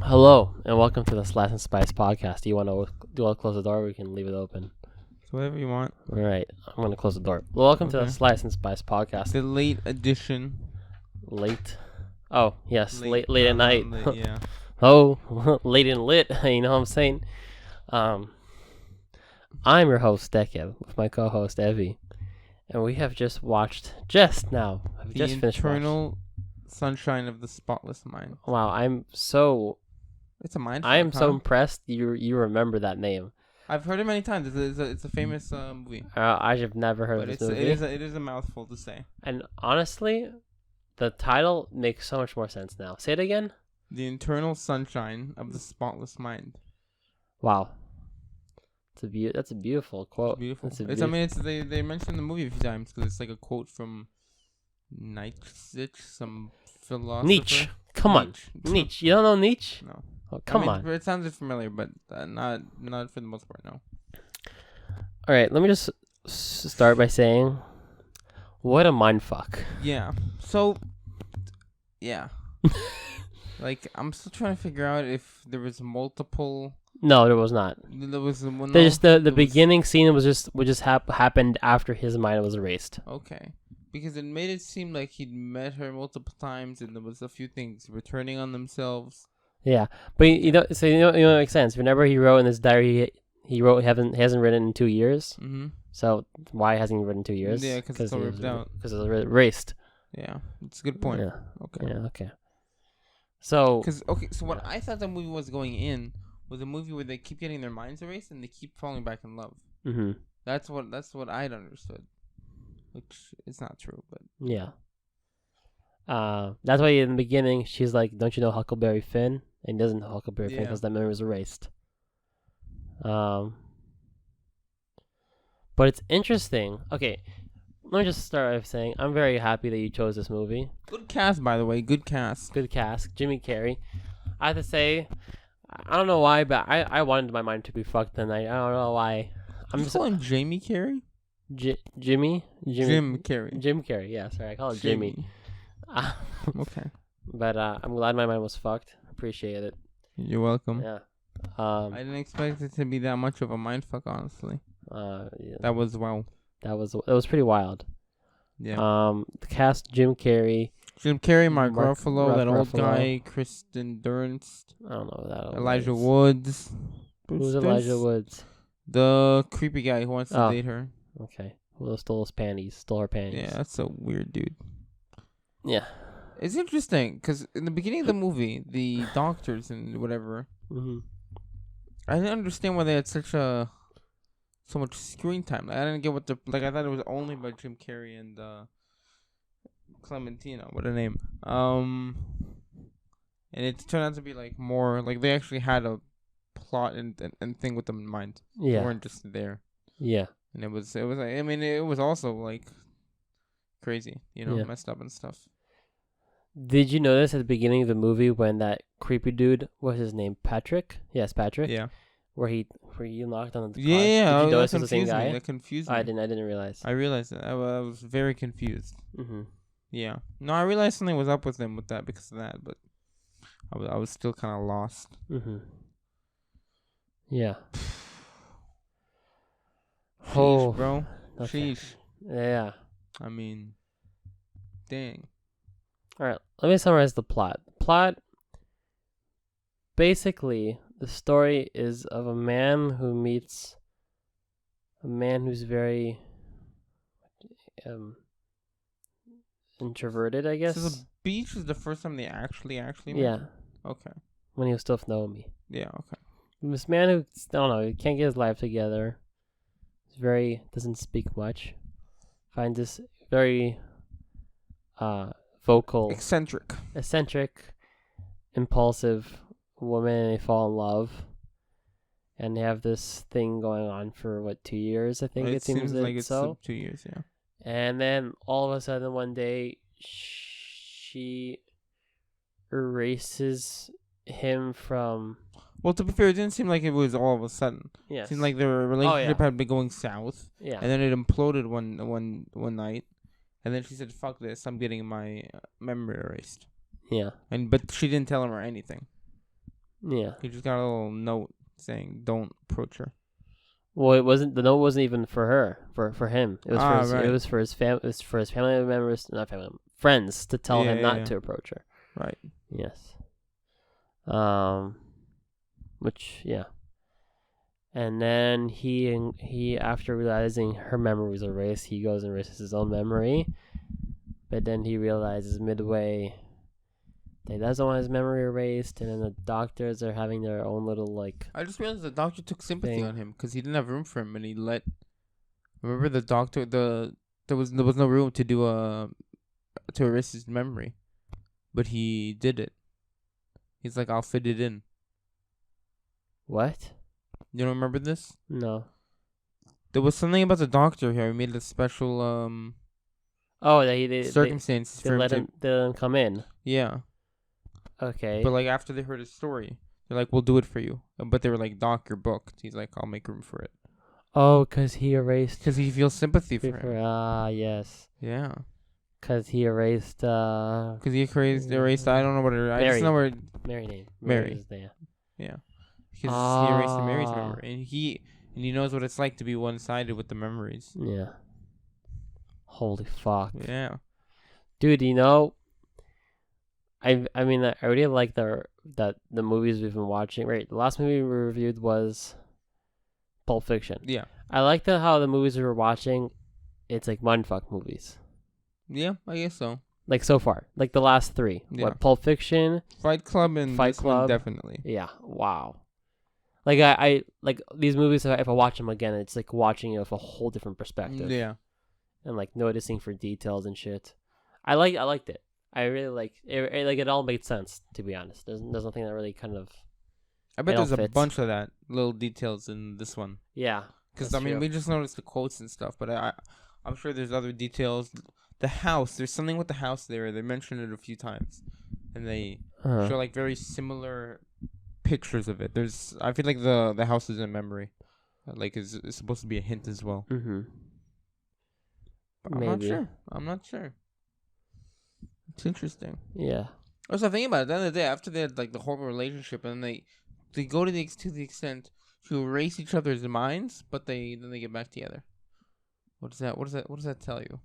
Hello and welcome to the Slice and Spice podcast. Do you want to close the door? Or we can leave it open. So whatever you want. All right, I'm gonna close the door. Welcome to the Okay. Slice and Spice podcast. The late edition. Late. Oh yes, late at night. Yeah. Oh, late and lit. You know what I'm saying? I'm your host Dekev with my co-host Evie, and we have just finished The Eternal Sunshine of the Spotless Mind. Wow, It's a mind. I am so impressed you remember that name. I've heard it many times. It's a famous movie. I have never heard But of this movie. it is a mouthful to say. And honestly, the title makes so much more sense now. Say it again. The Eternal Sunshine of the Spotless Mind. Wow. That's a beautiful quote. Beautiful. That's They mentioned the movie a few times because it's like a quote from Nietzsche, some philosopher. Nietzsche. Come on. Nietzsche. You don't know Nietzsche? No. Oh, come on. It sounds familiar, but not for the most part, no. All right, let me just start by saying, what a mindfuck. Yeah. So, yeah. Like, I'm still trying to figure out if there was multiple. No, there was not. There was one. The beginning scene happened after his mind was erased. Okay. Because it made it seem like he'd met her multiple times, and there was a few things returning on themselves. Yeah, but you know, it makes sense. Whenever he wrote in his diary, he hasn't written in 2 years. Mm-hmm. So why hasn't he written in 2 years? Yeah, because it's all ripped out. Because it was erased. Yeah, it's a good point. Yeah. Okay. Yeah. Okay. So. So what I thought the movie was going in was a movie where they keep getting their minds erased and they keep falling back in love. Mm-hmm. That's what I'd understood, which is not true, but Yeah. That's why in the beginning she's like, "Don't you know Huckleberry Finn?" And he doesn't know Huckleberry Finn because that memory was erased. But it's interesting. Okay, let me just start by saying I'm very happy that you chose this movie. Good cast, by the way. Good cast. Good cast. Jimmy Carrey. I have to say, I don't know why, but I wanted my mind to be fucked tonight. I don't know why. I'm just calling Jamie Carrey. Jim Carrey. Jim Carrey. Yeah, sorry, I call it Jimmy. Okay. But I'm glad my mind was fucked. Appreciate it. You're welcome. Yeah. I didn't expect it to be that much of a mindfuck, honestly. Yeah. That was That was pretty wild. Yeah. The cast: Jim Carrey, Mark Ruffalo, that old guy, Kristen Dunst. I don't know that. Elijah Woods. Who's Elijah Woods? The creepy guy who wants to date her. Okay. Who stole her panties. Yeah, that's a weird dude. Yeah. It's interesting because in the beginning of the movie, the doctors and whatever, I didn't understand why they had so much screen time. Like, I didn't get what I thought it was only by Jim Carrey and Clementina. What a name. And it turned out to be like more like they actually had a plot and thing with them in mind. Yeah. They weren't just there. Yeah. And it was like, I mean, it was also like crazy, messed up and stuff. Did you notice at the beginning of the movie when that creepy dude, what's his name, Patrick? Yes, Patrick. Yeah. Where he knocked on the car. Yeah. Did you notice it was the same guy? That confused me. I didn't realize. I realized that. I was very confused. Mm-hmm. Yeah. No, I realized something was up with him with that because of that, but I was still kind of lost. Mm-hmm. Yeah. Sheesh, bro. Okay. Sheesh. Yeah. I mean, dang. All right, let me summarize the plot. Basically, the story is of a man who meets a man who's very introverted, I guess. So the beach is the first time they actually met? Yeah. Okay. When he was still with Naomi. Yeah, okay. This man who, I don't know, he can't get his life together. He's doesn't speak much. Finds this very vocal, eccentric, impulsive woman, and they fall in love, and they have this thing going on for 2 years. I think it seems like it's so 2 years, yeah. And then all of a sudden, one day, she erases him from. Well, to be fair, it didn't seem like it was all of a sudden. Yes. It seemed like their relationship had been going south. Yeah. And then it imploded one night. And then she said, "Fuck this! I'm getting my memory erased." Yeah. But she didn't tell him or anything. Yeah. He just got a little note saying, "Don't approach her." Well, it wasn't. The note wasn't even for her. For him. It was for his, right. It was for his family. It was for his family members, not family friends, to tell him not to approach her. Right. Yes. Which yeah. And then he after realizing her memory was erased, he goes and erases his own memory. But then he realizes midway that he doesn't want his memory erased, and then the doctors are having their own little like. I just realized the doctor took sympathy on him because he didn't have room for him, and he let. Remember the doctor? There was no room to do to erase his memory, but he did it. He's like, I'll fit it in. What? You don't remember this? No. There was something about the doctor here. He made a special Oh, they circumstances they for let him. they let him come in. Yeah. Okay. But like after they heard his story, they're like, "We'll do it for you." But they were like, "Doc, you're booked." He's like, "I'll make room for it." Oh, cause he erased. Because he feels sympathy for him. Yes. Yeah. Cause he erased. Because he erased. I don't know what it. I just know where. Mary name. Mary. Was there. Yeah. Because he erased Mary's memory, and he knows what it's like to be one-sided with the memories. Yeah. Holy fuck. Yeah. Dude, you know, I mean, I really like the movies we've been watching. Right, the last movie we reviewed was Pulp Fiction. Yeah. I like how the movies we were watching, it's like mindfuck movies. Yeah, I guess so. Like so far, like the last three. Yeah. What, Pulp Fiction, Fight Club, and Fight this Club, one definitely. Yeah. Wow. Like I like these movies. If I watch them again, it's like watching it with a whole different perspective. Yeah. And like noticing for details and shit. I liked it. I really like it. Like it all made sense, to be honest. There's nothing that really kind of. I bet there's fits. a bunch of that little details in this one. Yeah. Because I mean, we just noticed the quotes and stuff, but I'm sure there's other details. The house, there's something with the house there. They mentioned it a few times, and they show like very similar pictures of it. I feel like the house is in memory, like is supposed to be a hint as well. Mm-hmm. I'm not sure. It's interesting. Yeah. Also, thinking about it, at the end of the day, after they had like the horrible relationship, and they go to the extent to erase each other's minds, but then they get back together. What does that tell you?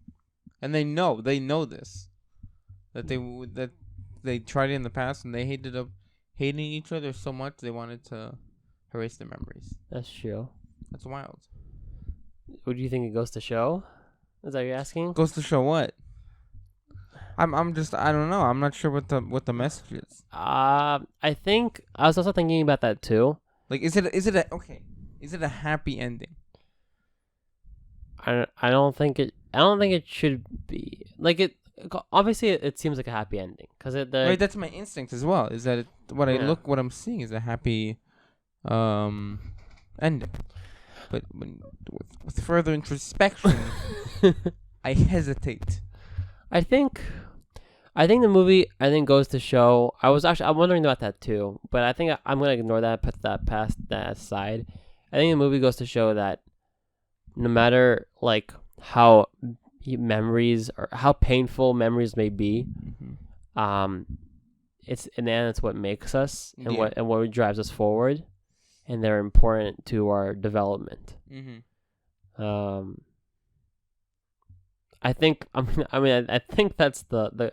And they know this, that they tried it in the past, and they ended up hating each other so much they wanted to erase their memories. That's true. That's wild. What do you think it goes to show? Is that what you're asking? Goes to show what? I don't know. I'm not sure what the message is. I think I was also thinking about that too. Like, is it a happy ending? I don't think it should be like it. Obviously, it seems like a happy ending because right. That's my instinct as well. Is that what I'm seeing is a happy, ending. But with further introspection, I hesitate. I think the movie goes to show. I'm wondering about that too, but I think I'm gonna ignore that, put that past that aside. I think the movie goes to show that no matter like how memories or how painful memories may be, it's in the end it's what makes us and what drives us forward, and they're important to our development. I think I think that's the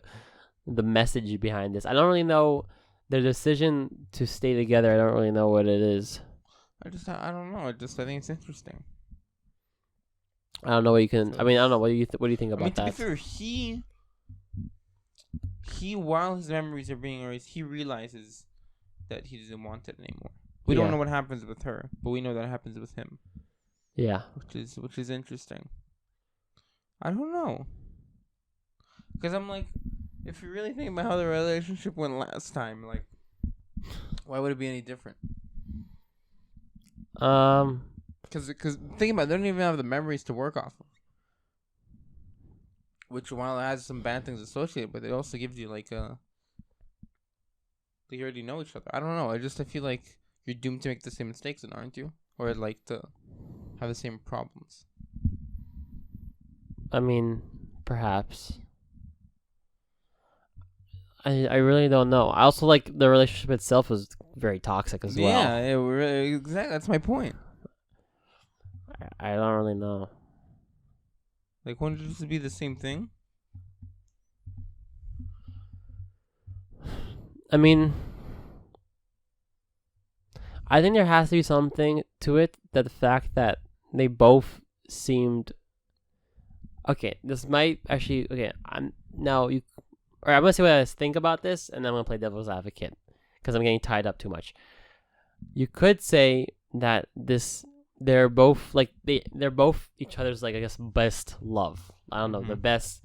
message behind this. I don't really know their decision to stay together. I don't really know what it is. I don't know. I think it's interesting. I don't know what you can. I don't know. What do you think about that? To be fair, he while his memories are being erased, he realizes that he doesn't want it anymore. We don't know what happens with her, but we know that happens with him. Yeah, which is interesting. I don't know, because I'm like, if you really think about how the relationship went last time, like, why would it be any different? Because think about it, they don't even have the memories to work off of. Which, while it has some bad things associated with it, also gives you like they already know each other. I don't know. I feel like you're doomed to make the same mistakes, then, aren't you? Or like to have the same problems. I mean, perhaps. I really don't know. I also like the relationship itself was very toxic as well. Yeah, exactly. That's my point. I don't really know. Like, wouldn't it just be the same thing? I mean, I think there has to be something to it, that the fact that they both seemed... Okay, this might actually... Okay, I'm going to say what I think about this, and then I'm going to play devil's advocate, because I'm getting tied up too much. You could say that they're both they're both each other's, like, I guess, best love. I don't know, the best,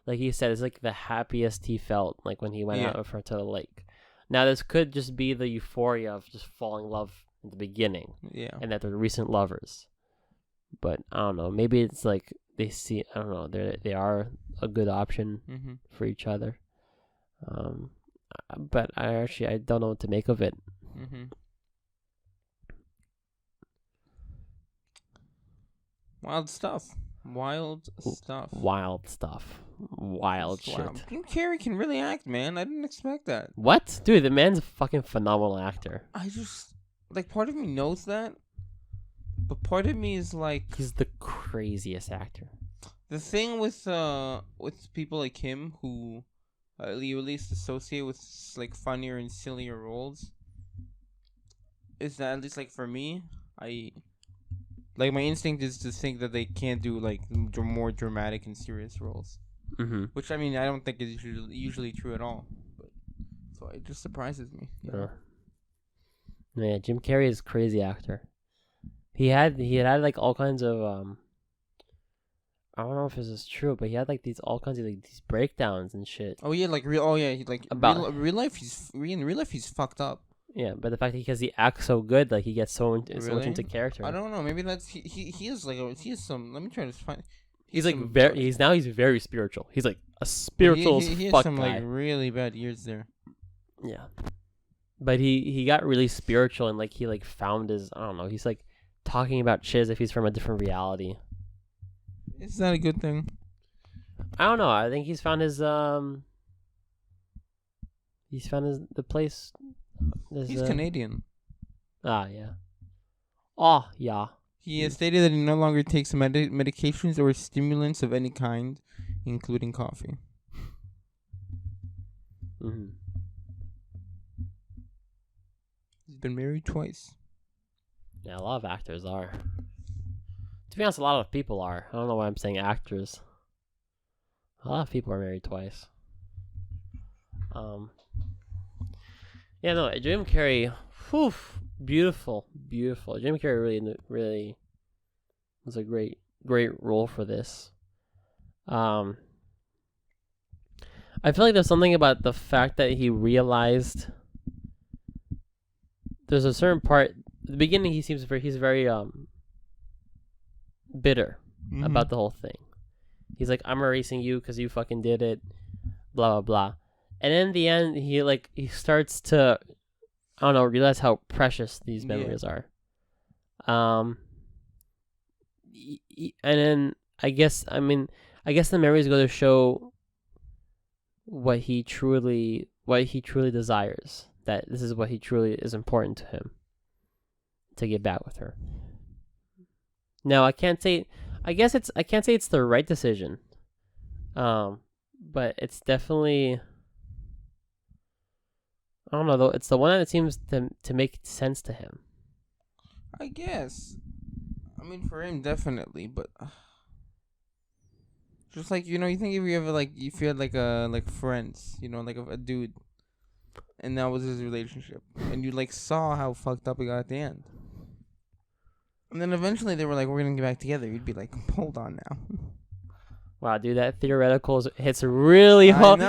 like he said, it's like the happiest he felt, like when he went out with her to the lake. Now this could just be the euphoria of just falling in love in the beginning, and that they're recent lovers. But I don't know, maybe it's like they see, I don't know, they are a good option for each other. But I don't know what to make of it. Wild stuff. Wild shit. Jim Carrey can really act, man. I didn't expect that. What? Dude, the man's a fucking phenomenal actor. I just, like, part of me knows that, but part of me is like... He's the craziest actor. The thing with people like him who you at least associate with, like, funnier and sillier roles is that, at least, like, for me, like, my instinct is to think that they can't do, like, more dramatic and serious roles. Which, I mean, I don't think is usually true at all. But, so it just surprises me. Yeah, Jim Carrey is a crazy actor. He had like all kinds of I don't know if this is true, but he had like all kinds of like these breakdowns and shit. Oh yeah, like real real life he's fucked up. Yeah, but the fact that because he acts so good, like he gets so much into character. I don't know. Maybe that's he is like he is some. Let me try to find. He's like he's very spiritual. He's like a spiritual he fuck has some guy. Like really bad years there. Yeah, but he got really spiritual and like he like found his, I don't know. He's like talking about shit as if he's from a different reality. Is that a good thing? I don't know. I think he's found his the place. He's Canadian. Yeah. Oh, yeah. He has stated that he no longer takes medications or stimulants of any kind, including coffee. He's been married twice. Yeah, a lot of actors are. To be honest, a lot of people are. I don't know why I'm saying actors. A lot of people are married twice. Yeah, no, Jim Carrey, beautiful. Jim Carrey really was a great role for this. I feel like there's something about the fact that he realized there's a certain part at the beginning he's very bitter about the whole thing. He's like, I'm erasing you because you fucking did it, blah blah blah. And in the end, he starts to, I don't know, realize how precious these memories are. And then I guess the memories go to show what he truly desires. That this is what he truly is important to him. To get back with her. Now I can't say it's the right decision. But it's definitely, I don't know though. It's the one that seems to make sense to him. I guess. I mean, for him, definitely. But just like, you think if you had like friends, like a dude, and that was his relationship, and you like saw how fucked up it got at the end, and then eventually they were like, we're gonna get back together. You'd be like, hold on now. Wow, dude, that theoretical hits really hard,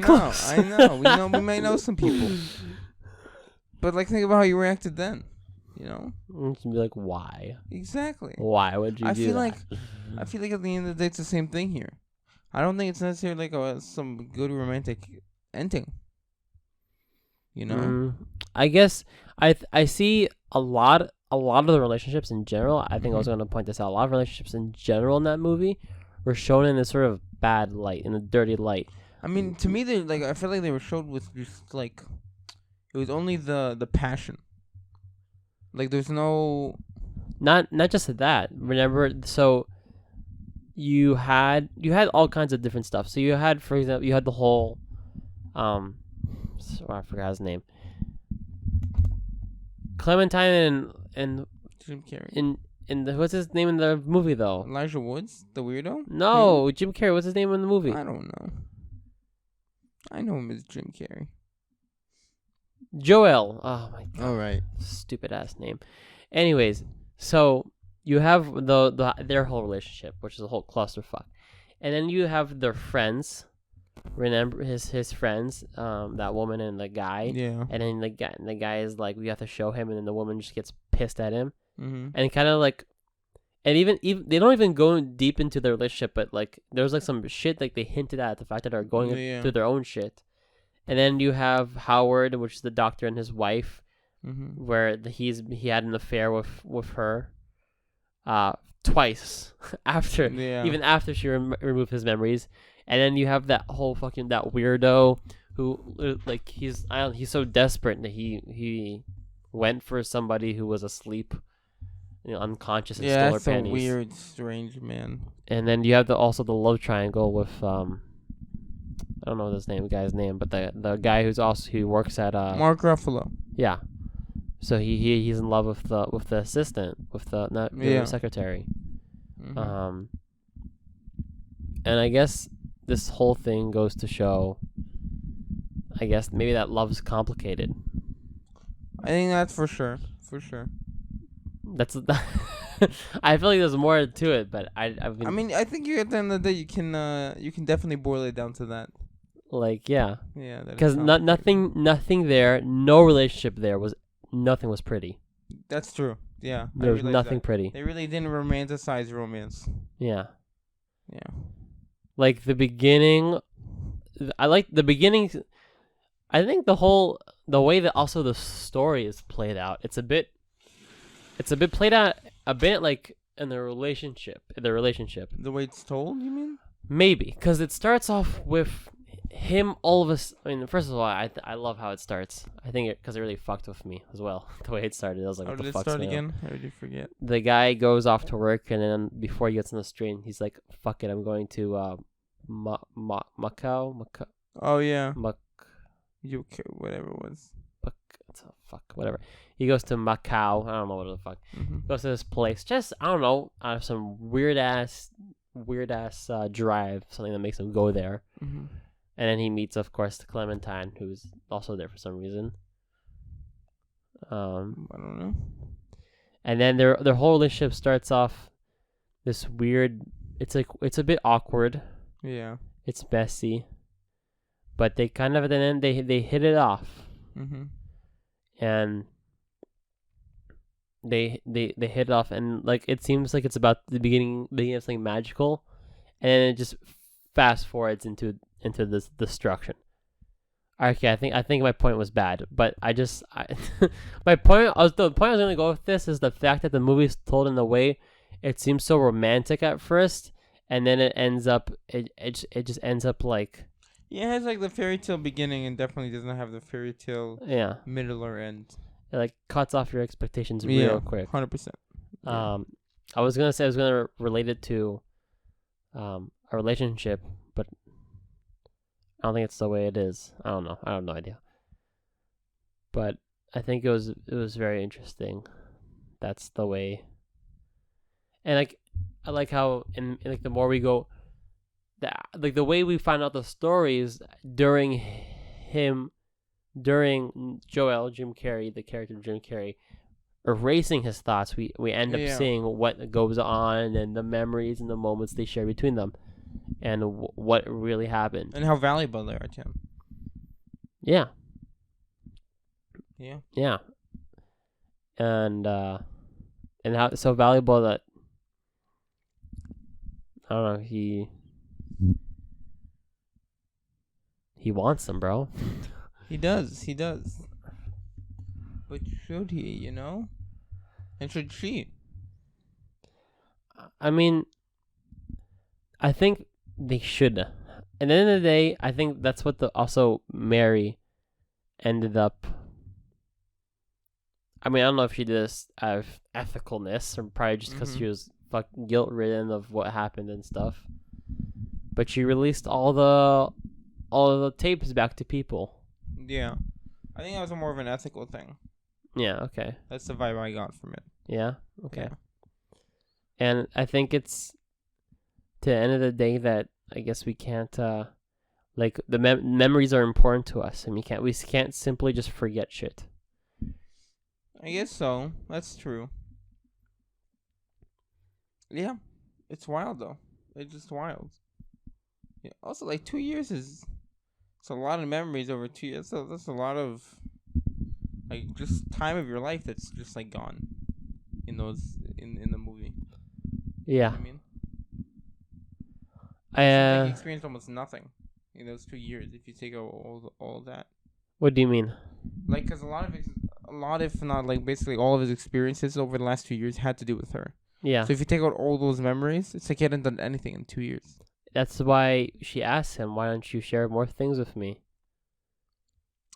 close. I know. We might know some people, but like, think about how you reacted then. Just be like, why? Exactly. Why would you do that? I feel like at the end of the day, it's the same thing here. I don't think it's necessarily like some good romantic ending. I guess I see a lot of the relationships in general. I think I was going to point this out. A lot of relationships in general in that movie were shown in this sort of bad light, in a dirty light. I mean, to me, I feel like they were showed with just like, It was only the passion. Like there's no. Not just that. Remember, so you had all kinds of different stuff. So you had, for example, you had the whole, I forgot his name. Clementine and Jim Carrey. in the, what's his name in the movie though? Elijah Woods, the weirdo. No, Jim Carrey. What's his name in the movie? I don't know. I know him as Jim Carrey. Joel. Oh my god. All right. Stupid ass name. Anyways, so you have their whole relationship, which is a whole clusterfuck, and then you have their friends. Remember his friends, that woman and the guy. Yeah. And then the guy is like, we have to show him, and then the woman just gets pissed at him, and kind of like, and even they don't even go deep into their relationship, but like there's like some shit like they hinted at the fact that they're going through their own shit, and then you have Howard, which is the doctor, and his wife, where he had an affair with her, twice even after she removed his memories. And then you have that whole that weirdo who, like, he's so desperate that he went for somebody who was asleep, unconscious, and stole her panties. Yeah, weird, strange man. And then you have also the love triangle with I don't know this guy's name, but the guy who works at Mark Ruffalo. Yeah. So he's in love with the assistant, with the secretary. And I guess this whole thing goes to show, I guess, maybe that love's complicated. I think that's for sure. For sure. That's I feel like there's more to it, but I mean, I think at the end of the day you can definitely boil it down to that. Like, yeah. Yeah. Because nothing there, no relationship there nothing was pretty. That's true. Yeah. There was nothing pretty. They really didn't romanticize romance. Yeah. Yeah. Like the beginning, I like the beginning. I think the way that also the story is played out, it's a bit played out a bit like in the relationship. The way it's told, you mean? Maybe, because it starts off with him I mean, first of all, I love how it starts. I think because it really fucked with me as well. The way it started, I was like, how what did the fuck's it start going on? again? How did you forget? The guy goes off to work, and then before he gets on the train, he's like, fuck it, I'm going to Macau. Oh yeah. UK, whatever it was. Whatever. He goes to Macau. I don't know what the fuck. Goes to this place. Just, I don't know, some weird ass drive, something that makes him go there. And then he meets, of course, Clementine, who's also there for some reason. I don't know. And then their whole relationship starts off this weird. It's a bit awkward. Yeah. It's messy. But they kind of, at the end, they hit it off. And they hit it off, and like it seems like it's about the beginning of something magical, and then it just fast forwards into this destruction. Okay, I think my point was bad, but my point I was gonna go with this is the fact that the movie's told in a way it seems so romantic at first, and then it ends up it just ends up like. Yeah, it has like the fairy tale beginning and definitely doesn't have the fairy tale middle or end. It like cuts off your expectations real quick. 100%. I was gonna relate it to a relationship, but I don't think it's the way it is. I don't know. I have no idea. But I think it was very interesting. That's the way. And like I like how in like the more we go, the way we find out the stories during Joel, Jim Carrey, the character of Jim Carrey, erasing his thoughts, we end up seeing what goes on and the memories and the moments they share between them, and what really happened, and how valuable they are to him. Yeah. Yeah. Yeah. And how it's so valuable that I don't know, he wants them, bro. He does. But should he, And should she? I mean, I think they should. At the end of the day, I think that's what also Mary ended up I mean, I don't know if she did this out of ethicalness or probably just because she was fucking guilt-ridden of what happened and stuff. But she released all the tapes back to people. Yeah. I think that was more of an ethical thing. Yeah, okay. That's the vibe I got from it. Yeah, okay. Yeah. And I think it's to the end of the day that I guess we can't like the memories are important to us, and we can't simply just forget shit. I guess so. That's true. Yeah. It's wild though. It's just wild. Yeah. Also, like 2 years it's a lot of memories over 2 years. So that's a lot of like just time of your life that's just like gone in those in the movie. Yeah. You know what I mean, like you I experienced almost nothing in those 2 years if you take out all that. What do you mean? Like, cause a lot, if not like basically all of his experiences over the last 2 years had to do with her. Yeah. So if you take out all those memories, it's like he hadn't done anything in 2 years. That's why she asked him, "Why don't you share more things with me?"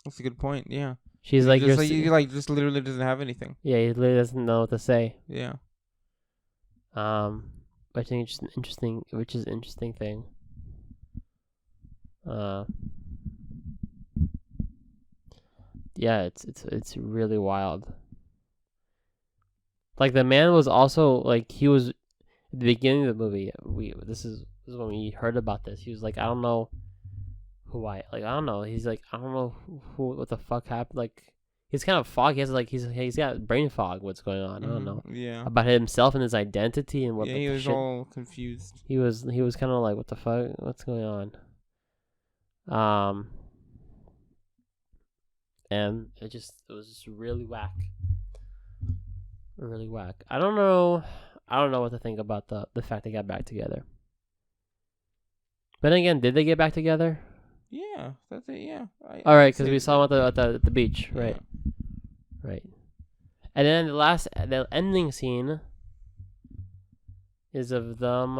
That's a good point. Yeah. She's like, he like just literally doesn't have anything. Yeah, he literally doesn't know what to say. Yeah. I think it's an interesting thing. Yeah, it's really wild. Like the man was also like he was at the beginning of the movie. This is when we heard about this. He was like, I don't know I don't know. He's like, I don't know what the fuck happened. Like he's kind of foggy. He's got brain fog. What's going on? I don't know. Yeah. About himself and his identity and what. Yeah, he was all confused. He was kind of like, what the fuck? What's going on? And it was just really whack. Really whack. I don't know what to think about the fact they got back together. But again, did they get back together? Yeah, that's it. Yeah. All right, because we saw them at the beach, right? Yeah. Right. And then the ending scene is of them.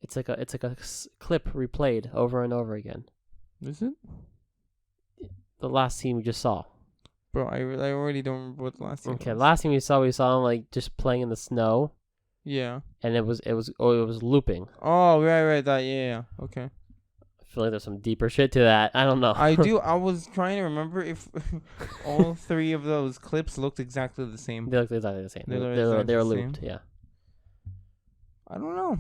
It's like a clip replayed over and over again. Is it? The last scene we just saw. Bro, I already don't remember what the last scene was. Okay, last scene we saw him like just playing in the snow. Yeah. And it was looping. Oh, right, that, yeah. Okay. I feel like there's some deeper shit to that. I don't know. I was trying to remember if all three of those clips looked exactly the same. They looked exactly the same. They were looped, yeah. I don't know.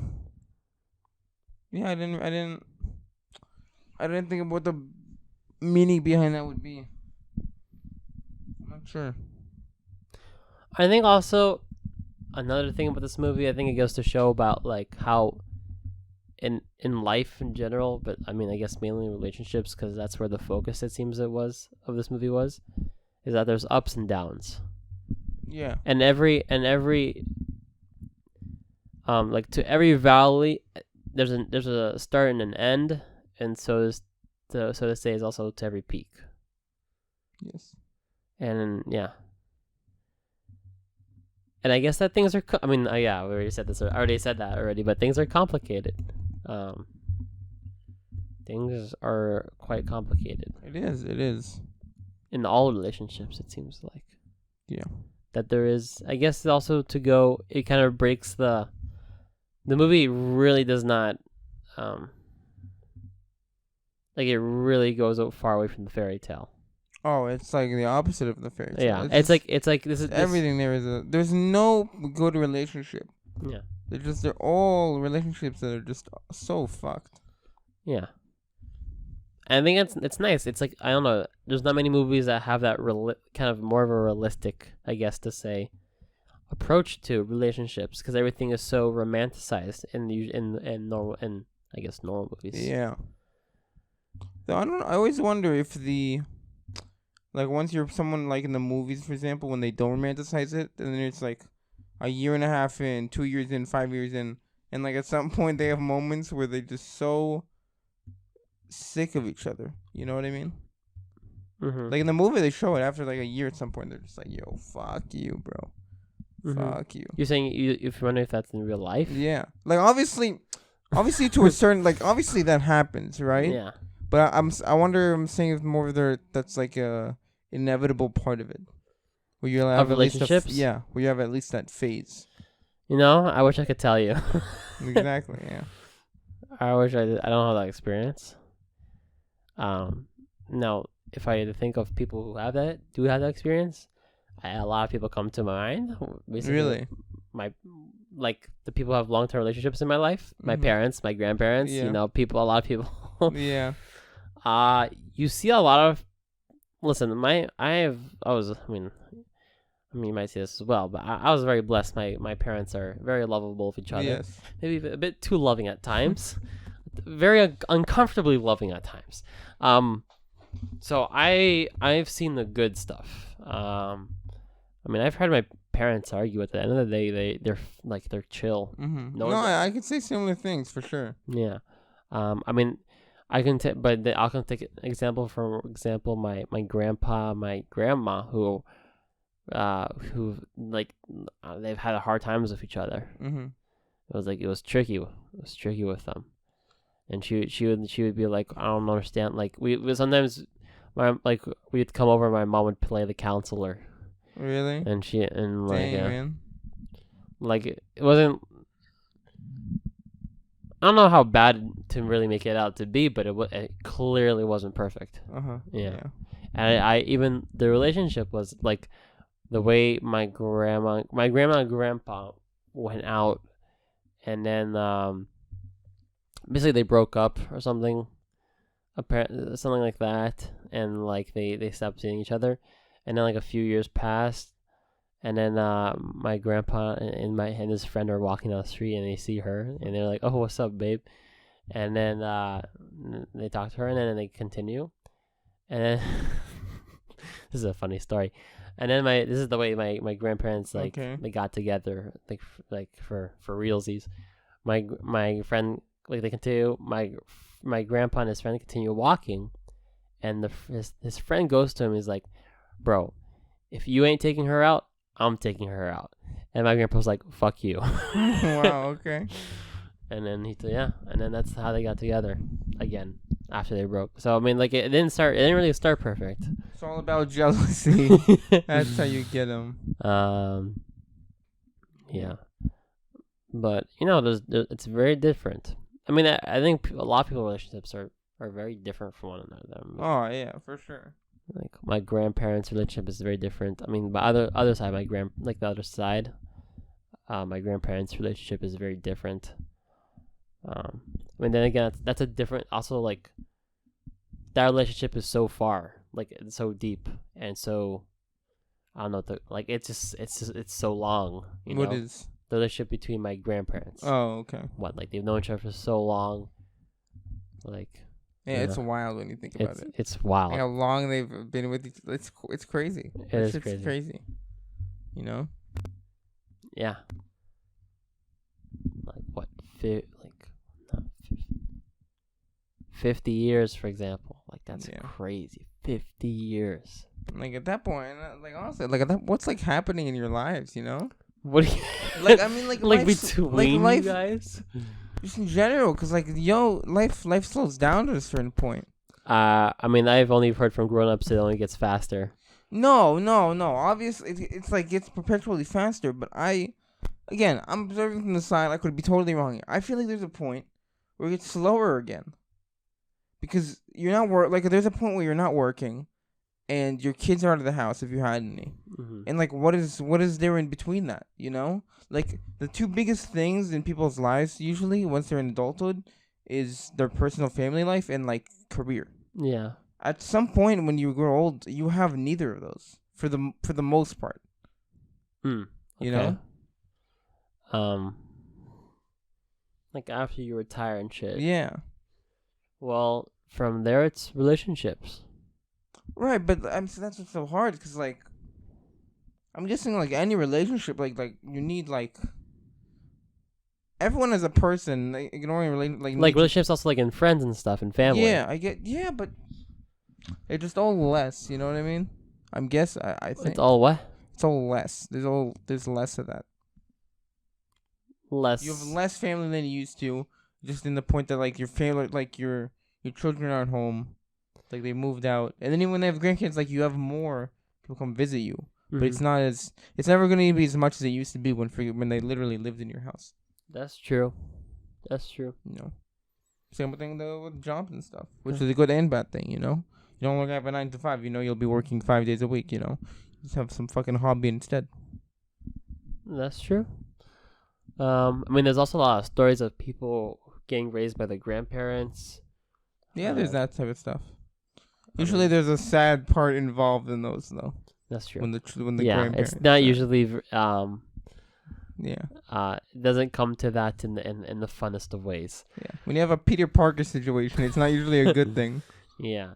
Yeah, I didn't think about the meaning behind that would be. I'm not sure. I think also another thing about this movie, I think it goes to show about like how in life in general, but I mean I guess mainly in relationships, because that's where the focus it seems of this movie was, is that there's ups and downs. Yeah. And every like to every valley there's a start and an end, and so to say is also to every peak. Yes. And yeah. And I guess that things are. We already said this. I already said that already. But things are complicated. Things are quite complicated. It is. In all relationships, it seems like. Yeah. That there is. I guess also to go. It kind of breaks the movie. Really does not. Like it really goes far away from the fairy tale. Oh, it's like the opposite of the fairy tale. Yeah, it's like this is everything. There's no good relationship. Yeah, they're all relationships that are just so fucked. Yeah, I think it's nice. It's like I don't know. There's not many movies that have that kind of more of a realistic, I guess to say, approach to relationships, because everything is so romanticized in normal I guess normal movies. Yeah. So I always wonder if like once you're someone like in the movies, for example, when they don't romanticize it, and then it's like a year and a half in, 2 years in, 5 years in, and like at some point they have moments where they're just so sick of each other. You know what I mean? Mm-hmm. Like in the movie, they show it after like a year. At some point, they're just like, "Yo, fuck you, bro. Mm-hmm. Fuck you." You're saying if you wonder if that's in real life? Yeah. Like obviously to a certain obviously that happens, right? Yeah. But I'm saying it's more of that's like inevitable part of it. Where you have Of relationships? where you have at least that phase. You know, I wish I could tell you. Exactly, yeah. I wish I did. I don't have that experience. Now, if I think of people who have that experience, a lot of people come to my mind. Basically, Really? Like the people who have long-term relationships in my life, my parents, my grandparents, Yeah. you know, a lot of people. Yeah. You see a lot of, listen, you might see this as well, but I was very blessed. My parents are very lovable with each other. Yes. Maybe a bit too loving at times. Very uncomfortably loving at times. So I've seen the good stuff. I've heard my parents argue. At the end of the day, they're chill. Mm-hmm. No, I could say similar things for sure. Yeah. I can take, but I can take an example. For example, my grandpa, my grandma, who like they've had hard times with each other. Mm-hmm. It was tricky. It was tricky with them. And she would be like, I don't understand. Like we sometimes, we'd come over. My mom would play the counselor. Really? And Dang, man. Like it wasn't. I don't know how bad to really make it out to be, but it clearly wasn't perfect. Yeah. And I even the relationship was like the way my grandma and grandpa went out, and then basically they broke up or something, something like that, and like they stopped seeing each other, and then like a few years passed, and then my grandpa and his friend are walking down the street, and they see her, and they're like, "Oh, what's up, babe?" And then they talk to her, and then they continue, and then this is a funny story. And then this is the way my grandparents they got together, like for realsies. My friend, like, they continue, my grandpa and his friend continue walking, and his friend goes to him. He's like, "Bro, if you ain't taking her out, I'm taking her out." And my grandpa was like, "Fuck you." Wow. Okay. And then and then that's how they got together again after they broke. So like it didn't really start perfect. It's all about jealousy. That's how you get them. Yeah. But it's very different. I think a lot of people's relationships are very different from one another. Oh yeah, for sure. Like my grandparents' relationship is very different. But other side, the other side, my grandparents' relationship is very different. Then again, that's a different. Also, like, that relationship is so far, like, it's so deep, and so I don't know. It's so long. What is the relationship between my grandparents? Oh, okay. Like they've known each other for so long. Like, yeah, it's wild when you think about it. It's wild. Like how long they've been with each other. It's crazy. It's crazy. You know? Yeah. Like what? 50 years, for example. Like, that's crazy. 50 years. Like, at that point, like, honestly, like, what's like happening in your lives? You know? What do you like? Like between life, you guys? Just in general, because like life slows down to a certain point. I've only heard from grown-ups it only gets faster. No. Obviously, it's like gets perpetually faster. But I'm observing from the side. I could be totally wrong here. I feel like there's a point where it gets slower again, because you're not like there's a point where you're not working, and your kids are out of the house if you had any. Mm-hmm. And like, what is there in between that? You know, like the two biggest things in people's lives usually once they're in adulthood is their personal family life and like career. Yeah. At some point when you grow old, you have neither of those for the most part. Okay. You know. Like after you retire and shit. Yeah. Well, from there it's relationships. Right, but so that's what's so hard, because like I'm guessing like any relationship, like you need like everyone as a person, like, ignoring relationships also like in friends and stuff and family. Yeah, I get but it's just all less. You know what I mean? I think it's all what? It's all less. There's less of that. Less. You have less family than you used to, just in the point that like your family, like your children are at home. Like they moved out, and then even when they have grandkids, like you have more people come visit you, but it's not as it's never gonna be as much as it used to be when they literally lived in your house. That's true. That's true. You know, same thing though with jobs and stuff, which is a good and bad thing. You know, you don't have a 9 to 5. You know, you'll be working 5 days a week. You know, just have some fucking hobby instead. That's true. I mean, there's also a lot of stories of people getting raised by their grandparents. Yeah, there's that type of stuff. Usually, there's a sad part involved in those, though. That's true. When the grandparents. It's not usually. Yeah. It doesn't come to that in the funnest of ways. Yeah. When you have a Peter Parker situation, it's not usually a good thing. Yeah,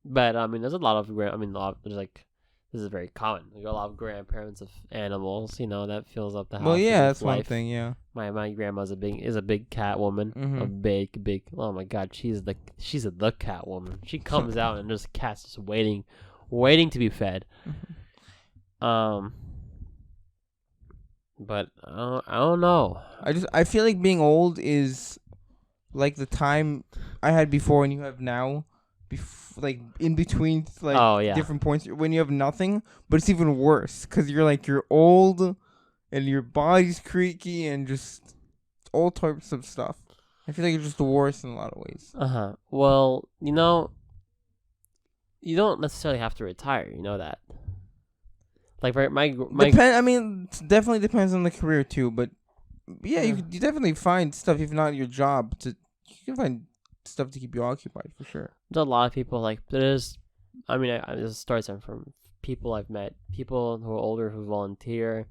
but I mean, there's a lot of there's like. This is very common. We got a lot of grandparents of animals, you know, that fills up the house. Well, yeah, that's life. one thing. Yeah. My grandma's a big cat woman, a big. Oh my God, she's the cat woman. She comes out and there's cats just waiting to be fed. But I don't know. I feel like being old is like the time I had before and you have now. Like in between different points when you have nothing, but it's even worse because you're old and your body's creaky and just all types of stuff. I feel like it's just the worst in a lot of ways. Well, you know, you don't necessarily have to retire. You know that. Like I mean, it definitely depends on the career too. But yeah, you definitely find stuff if not your job you can find stuff to keep you occupied for sure. There's a lot of people there's stories from people I've met, people who are older who volunteer.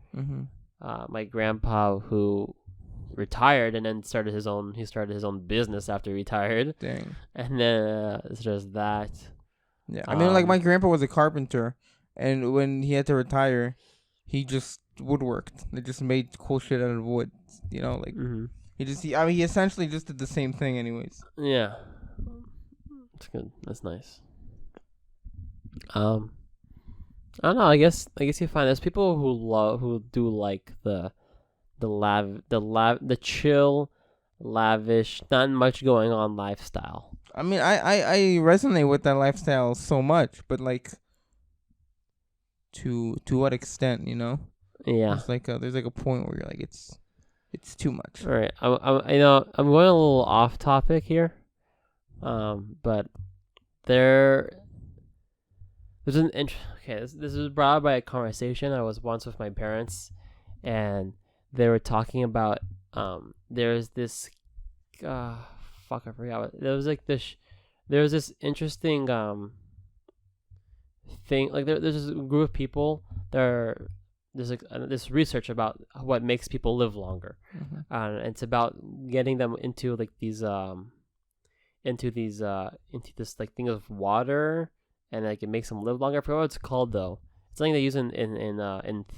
My grandpa who retired and then started his own business after he retired. Dang. And then it's just that. Yeah, I mean, like my grandpa was a carpenter, and when he had to retire, he just woodworked. They just made cool shit out of wood. You know, like. He essentially just did the same thing anyways. Yeah. That's good. That's nice. I don't know, I guess you find there's people who do like the chill, lavish, not much going on lifestyle. I mean, I resonate with that lifestyle so much, but like to what extent, you know? Yeah. It's like there's like a point where you're like it's too much. All right, I'm going a little off topic here, but there's an this was brought up by a conversation I was once with my parents, and they were talking about there's this I forgot what there was like this there was this interesting thing like there's this group of people there's like this research about what makes people live longer, and it's about getting them into like these into this like thing of water, and like it makes them live longer. I forgot what it's called though. It's something they use in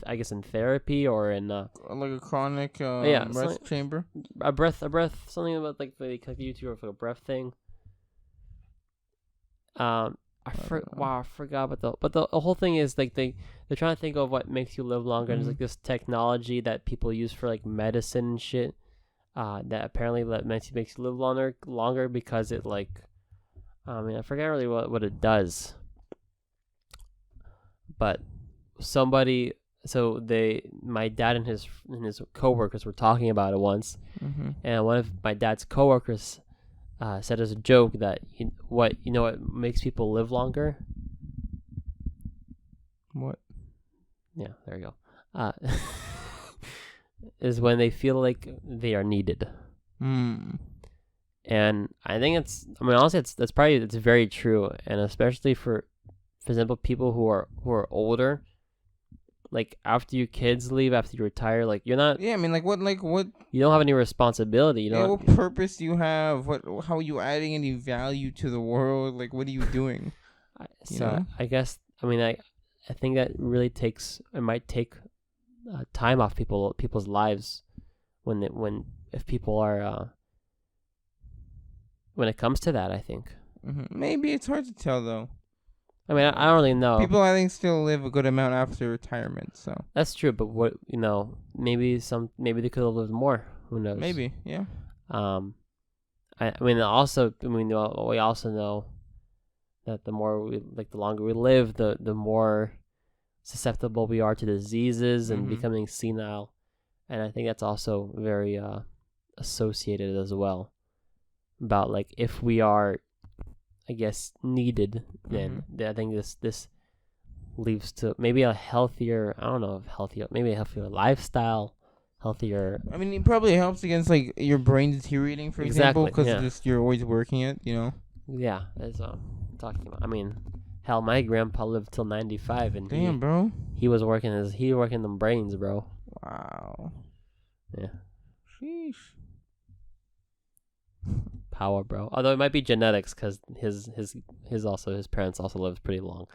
I guess in therapy or in like a chronic rest chamber. A breath something about like they cut you to for a breath thing. I forgot, but the whole thing is like they're trying to think of what makes you live longer. And there's like this technology that people use for like medicine and shit, that apparently makes you live longer because it like, I mean, I forget really what it does, but my dad and his coworkers were talking about it once, and one of my dad's coworkers said as a joke that what makes people live longer? What? Yeah, there you go. Is when they feel like they are needed. And I think honestly, it's very true, and especially for example, people who are older. Like after your kids leave, after you retire, like you're not. Yeah, I mean, what? You don't have any responsibility. What purpose do you have? How are you adding any value to the world? Like, what are you doing? I guess I think that really might take time off people's lives if people are when it comes to that. I think. Maybe it's hard to tell though. I mean, I don't really know. People, I think, still live a good amount after retirement, so. That's true, but maybe they could have lived more. Who knows? Maybe, yeah. We also know That the more the longer we live, the more susceptible we are to diseases and becoming senile. And I think that's also very associated as well. About like if we are, I guess, needed, then I think this leads to maybe a healthier, I don't know if healthier, maybe a healthier lifestyle, healthier. I mean, it probably helps against like your brain deteriorating, for example, because just you're always working it, you know. Yeah, that's what I'm talking about. I mean, hell, my grandpa lived till 95, and damn, bro, he was working them brains, bro. Wow. Yeah. Sheesh. Power, bro. Although it might be genetics, because his parents also lived pretty long.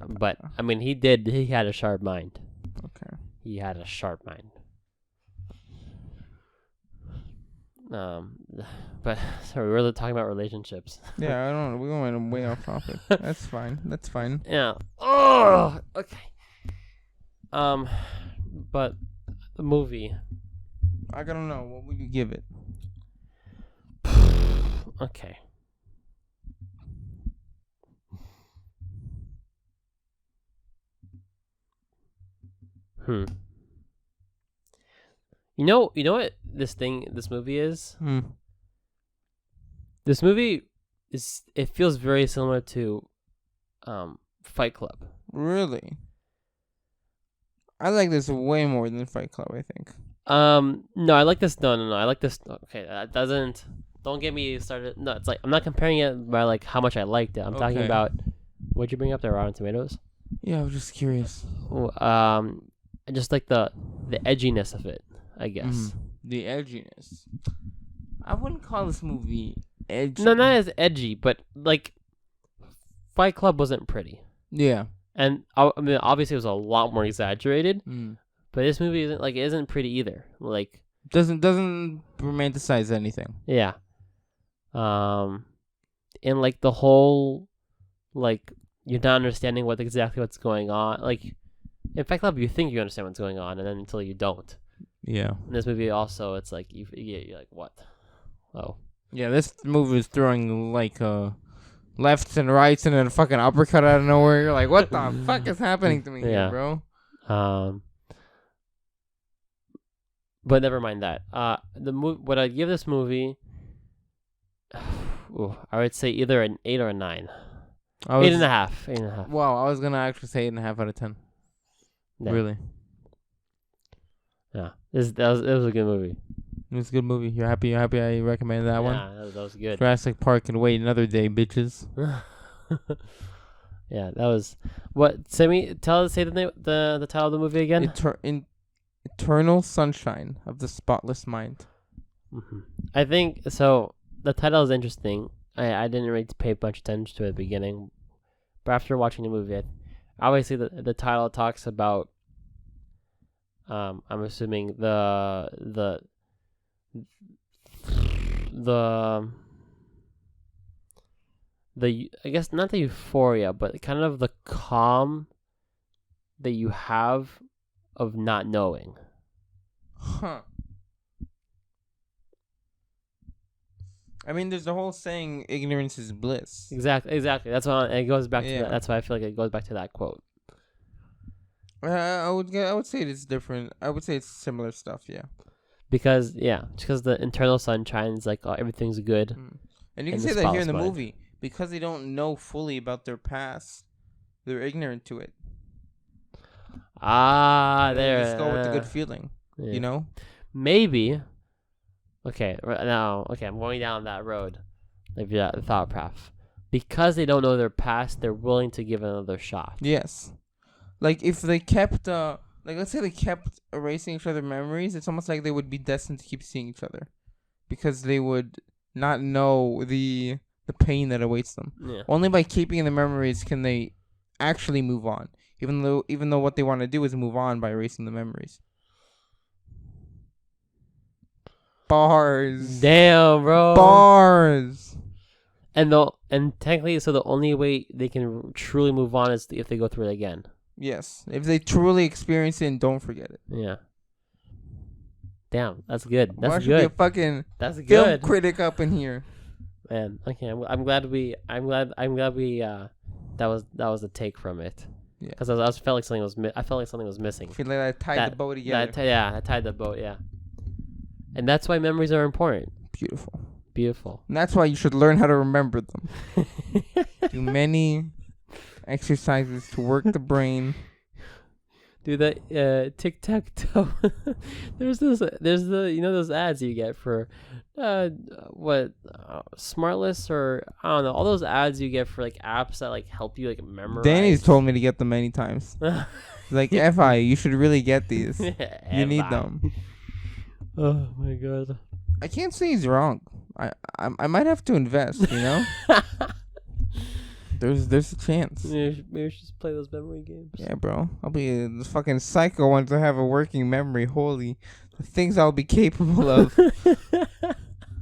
But I mean, he had a sharp mind. Okay. He had a sharp mind. But sorry, we were talking about relationships. Yeah, I don't know. We went way off topic. That's fine. That's fine. Yeah. Oh, okay. But the movie. I gotta know. What would you give it? Okay. You know what this movie is? This movie it feels very similar to Fight Club. Really? I like this way more than Fight Club, I think. No, I like this. No. I like this. Okay, that doesn't. Don't get me started. No, it's like I'm not comparing it by like how much I liked it. I'm talking about. What'd you bring up there, Rotten Tomatoes? Yeah, I was just curious. Just like the edginess of it, I guess. The edginess. I wouldn't call this movie edgy. No, not as edgy, but like Fight Club wasn't pretty. Yeah. And I mean, obviously, it was a lot more exaggerated. But this movie isn't pretty either. Like doesn't romanticize anything. Yeah. And like the whole, like you're not understanding what's going on. Like in Fight Club, you think you understand what's going on, and then until you don't. Yeah. In this movie, also, it's like you're like, what? Oh. Yeah, this movie is throwing like lefts and rights and then a fucking uppercut out of nowhere. You're like, what the fuck is happening to me here, bro? But never mind that. What I'd give this movie, I would say either an 8 or a 9. 8.5. 8.5. Wow, I was gonna actually say 8.5 out of 10. Yeah. Really? Yeah, it was a good movie. It was a good movie. You're happy I recommended that one? Yeah, that was good. Jurassic Park can wait another day, bitches. Yeah, that was what. Say the name, the title of the movie again. Eternal Sunshine of the Spotless Mind. I think so. The title is interesting. I didn't really pay much attention to it at the beginning, but after watching the movie, obviously the title talks about. I'm assuming the I guess not the euphoria, but kind of the calm that you have of not knowing. Huh. I mean, there's the whole saying, ignorance is bliss. Exactly. That's why it goes back to that. That's why I feel like it goes back to that quote. I would say it's different. I would say it's similar stuff, yeah. Because the internal sunshine is like everything's good. And you can say that here in the movie. Because they don't know fully about their past, they're ignorant to it. There. Just go with the good feeling, you know? Maybe. Okay, I'm going down that road. Like that thought path. Because they don't know their past, they're willing to give it another shot. Yes. Like if they kept, let's say they kept erasing each other's memories, it's almost like they would be destined to keep seeing each other. Because they would not know the pain that awaits them. Yeah. Only by keeping the memories can they actually move on. Even though what they want to do is move on by erasing the memories. Bars. Damn, bro. Bars. And technically, so the only way they can truly move on is if they go through it again. Yes. If they truly experience it and don't forget it. Yeah. Damn, that's good. That's good. Be a fucking that's good. Film critic up in here. man. Okay, I'm glad we that was the take from it. Yeah. Because I felt like something was missing. I feel like I tied the boat together. I tied the boat. Yeah. And that's why memories are important. Beautiful. And that's why you should learn how to remember them. Do many exercises to work the brain. Do that tic-tac-toe. there's those ads you get for Smartless, or I don't know, all those ads you get for like apps that like help you like memorize. Danny's told me to get them many times. Like, FI, you should really get these. You need them. Oh my god. I can't say he's wrong. I might have to invest, you know? There's a chance. Maybe we should just play those memory games. Yeah, bro. I'll be the fucking psycho one to have a working memory. Holy, the things I'll be capable of.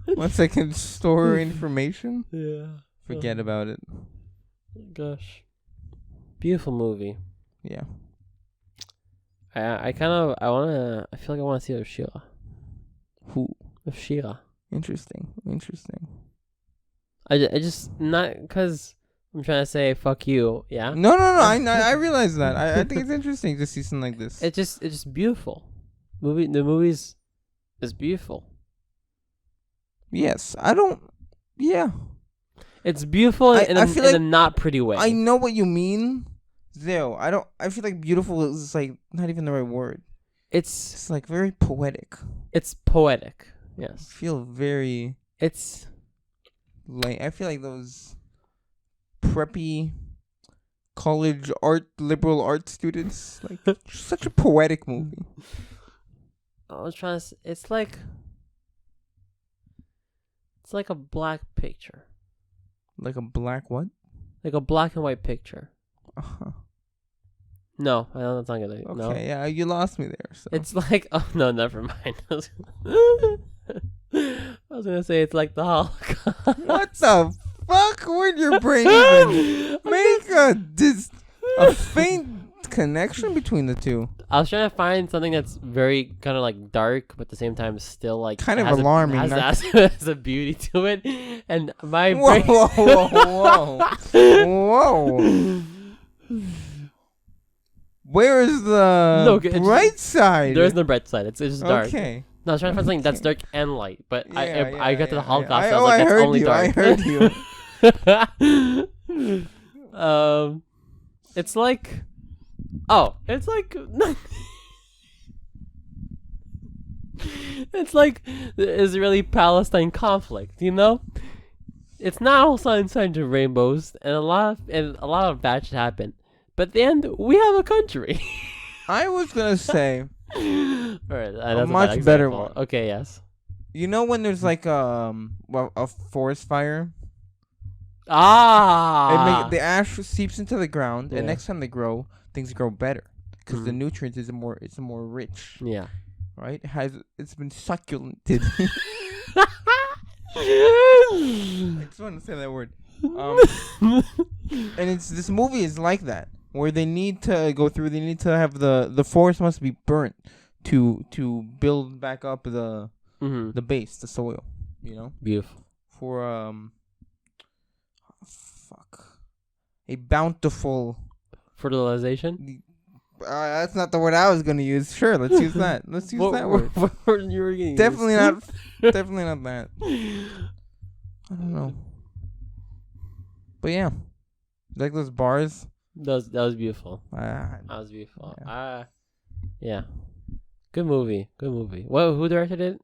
Once I can store information. Yeah. Forget about it. Gosh. Beautiful movie. Yeah. I feel like I wanna see Shira. Who? Shira. Interesting. I just not because I'm trying to say fuck you, yeah. No. I realize that. I think it's interesting to see something like this. It's just beautiful. The movies is beautiful. Yes, I don't. Yeah, it's beautiful in a not pretty way. I know what you mean. Though I don't. I feel like beautiful is like not even the right word. It's like very poetic. It's poetic. Yes. I feel very. It's like I feel like those preppy college liberal art students, like such a poetic movie. I was trying to. It's like a black picture. Like a black what? Like a black and white picture. Uh-huh. No, I don't think it. Okay, no. Yeah, you lost me there. So. It's like, oh no, never mind. I was gonna say it's like the Holocaust. What the fuck? Where'd your brain even make a faint connection between the two? I was trying to find something that's very kind of like dark, but at the same time still like kind of alarming. Has a beauty to it, and my brain. Whoa. Where is the bright side? There is no bright side. It's just dark. Okay. No, I was trying to find something that's dark and light, but I got to the Holocaust. Yeah. I was like, that's only dark. I heard you. It's like, it's like the Israeli-Palestine conflict. You know, it's not all sunshine and rainbows, and a lot of bad shit happen. But at the end, we have a country. I was gonna say, all right, a much better one. Okay, yes. You know when there's like a forest fire? The ash seeps into the ground, and next time they grow, things grow better because the nutrients is more rich. Yeah. Right? It's been succulented. I just want to say that word. And this movie is like that, where they need to go through. They need to have the forest must be burnt to build back up the base, the soil. You know, beautiful for a bountiful fertilization. That's not the word I was gonna use. Sure, let's use that. Let's use that word. What word you were gonna use? Definitely not that. I don't know. But yeah, like those bars. That was beautiful. That was beautiful. Yeah. Good movie. Who directed it?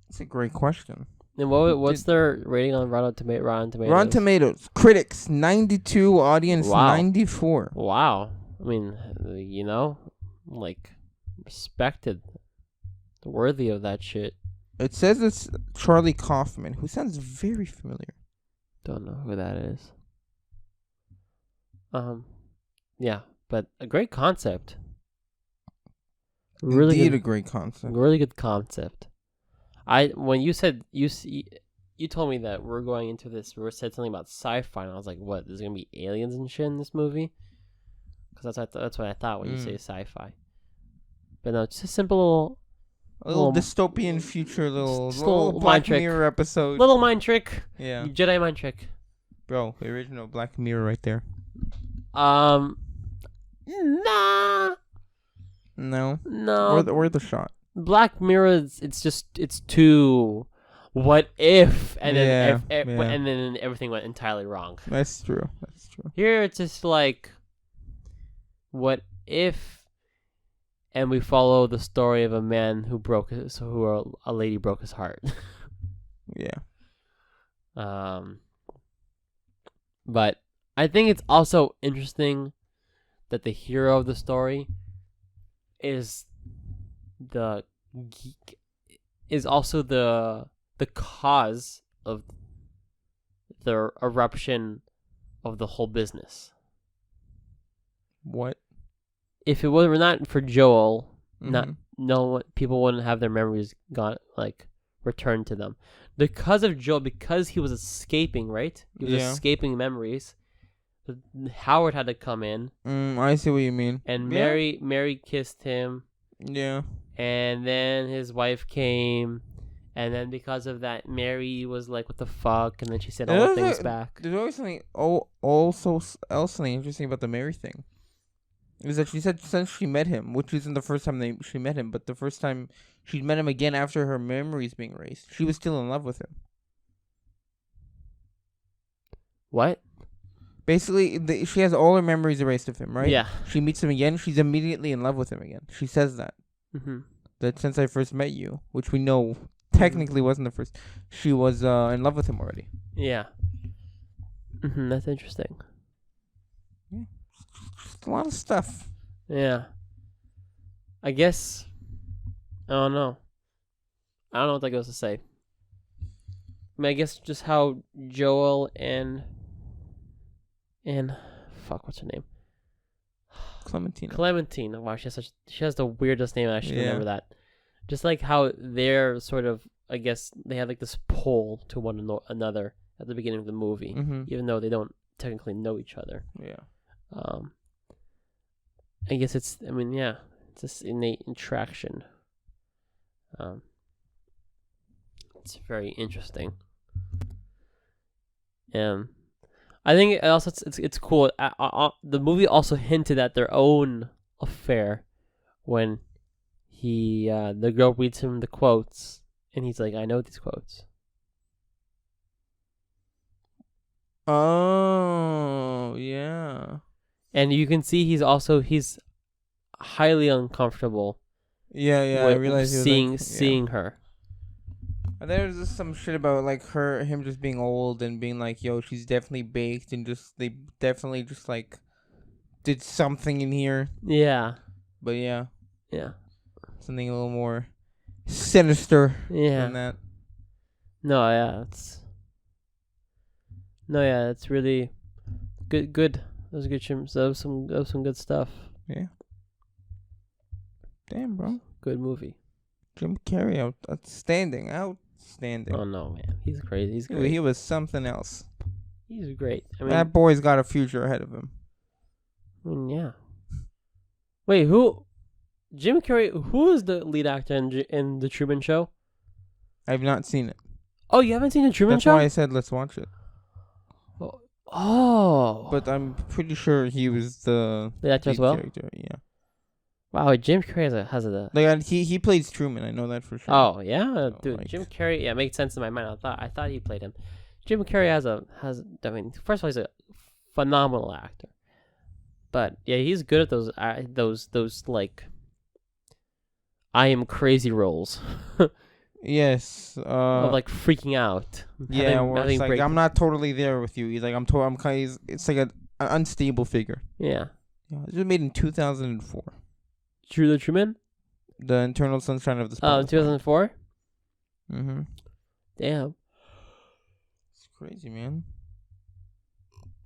That's a great question. And what's their rating on Rotten Tomatoes? Rotten Tomatoes. Critics 92, audience 94. Wow. I mean, you know, like respected, worthy of that shit. It says it's Charlie Kaufman, who sounds very familiar. Don't know who that is. Yeah, but a great concept. Indeed, a great concept. Really good concept. When you said you told me that we're going into this, we said something about sci-fi, and I was like, what? There's gonna be aliens and shit in this movie? Because that's what I thought when you say sci-fi. But no, just a simple A little dystopian future, little mind Black trick. Mirror episode. Little mind trick. Yeah. Jedi mind trick. Bro, the original Black Mirror right there. Nah. No. No. Or the shot. Black Mirror. It's too. What if? And then and then everything went entirely wrong. That's true. Here it's just like, what if? And we follow the story of a man a lady broke his heart. Yeah. But I think it's also interesting that the hero of the story is also the cause of the eruption of the whole business. What? If it were not for Joel, Mm-hmm. people wouldn't have their memories returned to them. Because of Joel, because he was escaping, right? He was escaping memories. Howard had to come in. I see what you mean. And Mary kissed him. Yeah. And then his wife came. And then because of that, Mary was like, what the fuck? And then she said all the things back. There's always something something interesting about the Mary thing. Is that she said since she met him, which isn't the first time she met him, but the first time she met him again after her memories being erased, she was still in love with him. What? Basically, she has all her memories erased of him, right? Yeah. She meets him again, she's immediately in love with him again. She says that. Mm-hmm. That since I first met you, which we know technically wasn't the first, she was in love with him already. Yeah. Mm-hmm, that's interesting. Yeah. Just a lot of stuff. Yeah. I guess. I don't know. I don't know what that goes to say. I mean, I guess just how Joel and fuck, what's her name? Clementine. Wow, she has the weirdest name. I should remember that. Just like how they're sort of, I guess they have like this pull to one another at the beginning of the movie, even though they don't technically know each other. Yeah. I guess it's this innate attraction. It's very interesting. I think it's cool. The movie also hinted at their own affair when the girl reads him the quotes and he's like, I know these quotes. Oh yeah. And you can see he's highly uncomfortable. Yeah, I realized seeing her. And there's just some shit about like him just being old and being like, yo, she's definitely baked and they definitely just like did something in here. Yeah. But yeah. Yeah. Something a little more sinister than that. It's really good. That was good. That was some good stuff. Yeah. Damn, bro. Good movie. Jim Carrey, outstanding. Oh no, man, he's crazy. He's great. He was something else. He's great. I mean, that boy's got a future ahead of him. I mean, yeah. Wait, who? Jim Carrey. Who is the lead actor in the Truman Show? I've not seen it. Oh, you haven't seen the Truman Show? That's why I said let's watch it. Oh. But I'm pretty sure he was the actor as well. Character. Yeah. Wow, Jim Carrey has a like he plays Truman. I know that for sure. Oh yeah, dude, like, Jim Carrey. Yeah, makes sense in my mind. I thought he played him. Jim Carrey has. I mean, first of all, he's a phenomenal actor. But yeah, he's good at those like I am crazy roles. Yes. Of like freaking out. Yeah, where it's like I'm not totally there with you. He's like I'm kind of. It's like an unstable figure. Yeah. It was made in 2004. The Truman? The Eternal Sunshine of the Spotless Mind. 2004? Mm-hmm. Damn. It's crazy, man.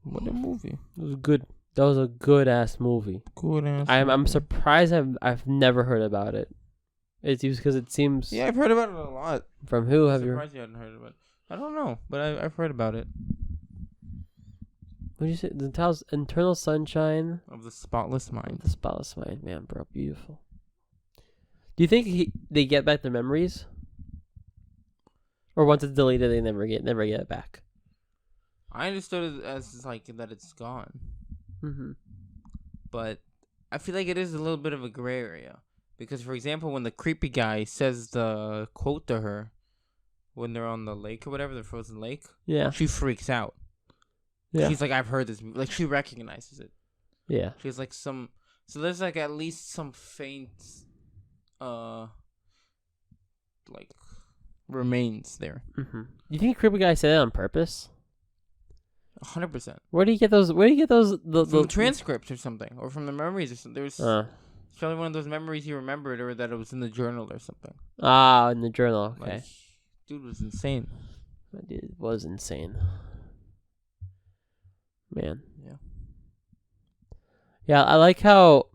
What a movie. It was good. That was a good ass movie. I'm surprised I've never heard about it. It's because it seems. Yeah, I've heard about it a lot. From who have you? Surprised you hadn't heard about it. I don't know, but I've heard about it. What did you say? The Eternal Sunshine of the Spotless Mind. The Spotless Mind, man, bro, beautiful. Do you think they get back their memories, or once it's deleted, they never get it back? I understood it as like that it's gone, but I feel like it is a little bit of a gray area because, for example, when the creepy guy says the quote to her when they're on the lake or whatever, the frozen lake, she freaks out. Yeah, she's like, "I've heard this." Like she recognizes it. Yeah, she's like some. So there's like at least some faint, like remains there. You think creepy guy said that on purpose? 100%. Where do you get those? The transcripts or something, or from the memories or something? There's probably one of those memories he remembered, or that it was in the journal or something. Ah, in the journal. Okay. Like, dude was insane. That dude was insane. Man. Yeah. Yeah, I like how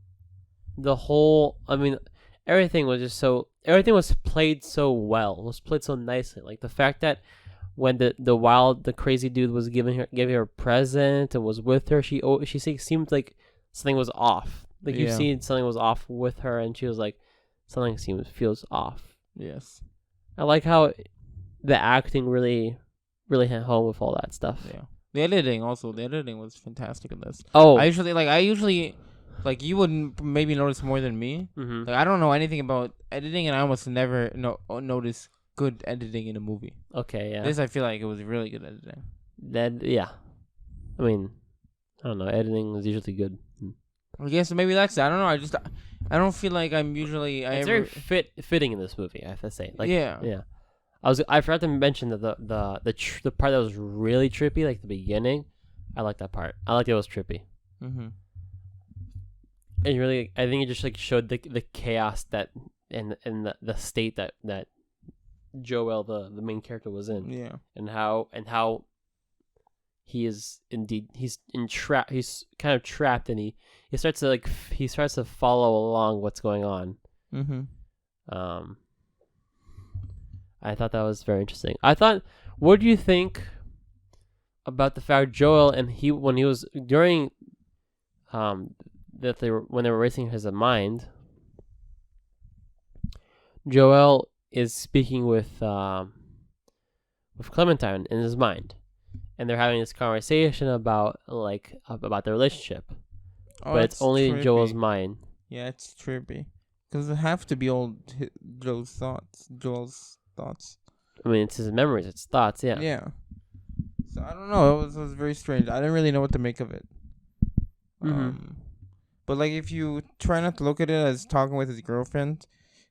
the whole. I mean, everything was just so. Everything was played so well. It was played so nicely. Like the fact that when the crazy dude was giving her a present and was with her, she seemed like something was off. Like you seen something was off with her, and she was like, something feels off. Yes. I like how the acting really hit home with all that stuff. Yeah. The editing was fantastic in this. Oh. I usually like you would maybe notice more than me. Like I don't know anything about editing, and I almost never notice good editing in a movie. Okay, yeah. This I feel like it was really good editing. Yeah. I mean, I don't know. Editing is usually good. I guess maybe that's it. I don't know. I don't feel like I'm usually. It's very fitting in this movie. I have to say. Like, yeah. I forgot to mention that the part that was really trippy, like the beginning. I like that part. I like it was trippy. And really, I think it just like showed the chaos that and the state that Joel, the main character, was in. Yeah. And how he is indeed he's kind of trapped, and he starts to follow along what's going on. I thought that was very interesting. What do you think about the fact Joel and when he was during when they were erasing his mind, Joel is speaking with Clementine in his mind, and they're having this conversation about the relationship, but it's only trippy in Joel's mind. Yeah, it's trippy because it have to be all Joel's thoughts. I mean, it's his memories, it's thoughts. Yeah. Yeah. So I don't know. It was very strange. I didn't really know what to make of it. But like, if you try not to look at it as talking with his girlfriend,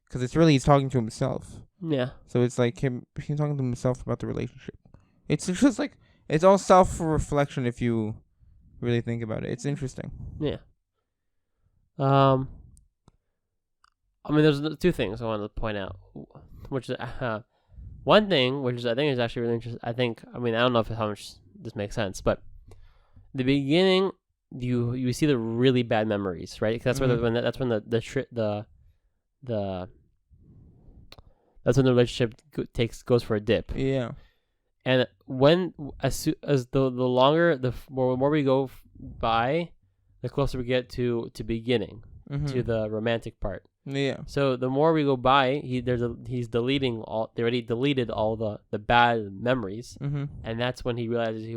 because it's really he's talking to himself. Yeah. So it's like he's talking to himself about the relationship. It's just like it's all self-reflection if you really think about it. It's interesting. Yeah. I mean, there's two things I wanted to point out, which is one thing, which is I think is actually really interesting. I don't know how much this makes sense, but the beginning, you see the really bad memories, right? That's when that's when that's when the relationship goes for a dip. Yeah. And as the more we go by, the closer we get to beginning, to the romantic part. Yeah. So the more we go by, he's deleting all. They already deleted all the bad memories, and that's when he realizes he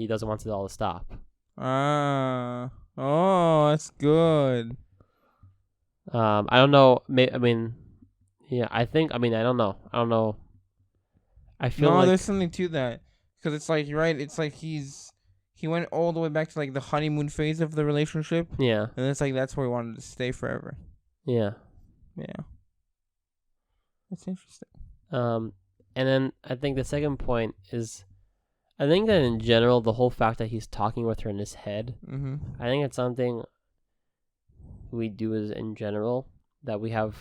doesn't want it all to stop. Oh, that's good. I don't know. I mean, yeah. I don't know. I feel there's something to that, because it's like, you're right. It's like he went all the way back to like the honeymoon phase of the relationship. Yeah. And it's like that's where he wanted to stay forever. Yeah. Yeah. That's interesting. And then I think the second point is, I think that in general, the whole fact that he's talking with her in his head, I think it's something we do as in general, that we have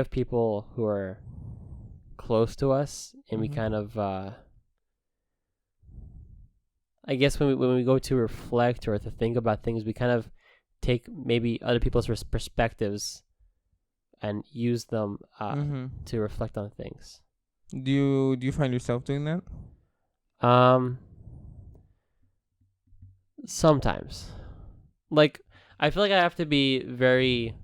people who are close to us, and we kind of, I guess when we go to reflect or to think about things, we kind of take maybe other people's perspectives and use them to reflect on things. Do you find yourself doing that? Sometimes. Like, I feel like I have to be very...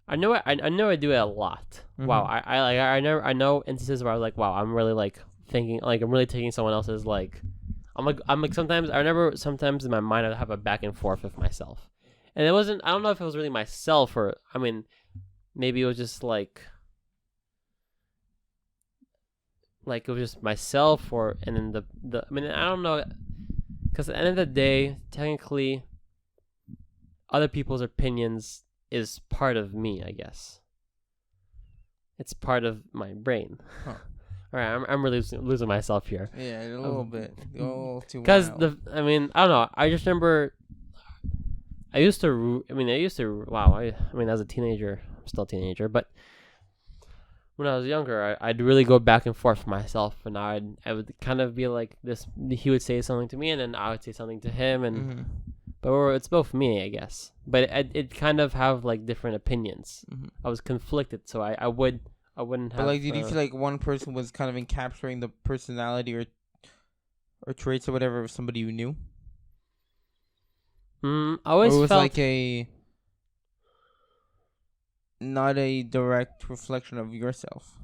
I know I do it a lot. Mhm. Wow, I know instances where I was like, wow, I'm really like thinking, like I'm really taking someone else's like, I'm like sometimes I remember sometimes in my mind I'd have a back and forth with myself, and it wasn't, I don't know if it was really myself or, I mean, maybe it was just like it was just myself, or and then the I mean, I don't know, because at the end of the day, technically, other people's opinions is part of me, I guess. It's part of my brain. Huh. All right, I'm really losing myself here. Yeah, a little bit. You're a little too Because wild. I mean, I don't know. I just remember I used to. Wow. I mean, as a teenager, I'm still a teenager, but when I was younger, I'd really go back and forth with myself, and I would kind of be like this. He would say something to me, and then I would say something to him, and Mhm. but it's both me, I guess. But it kind of have like different opinions. Mhm. I was conflicted, so I wouldn't have. But like, did you feel like one person was kind of encapsulating the personality or traits or whatever of somebody you knew? I always Or it was felt like not a direct reflection of yourself.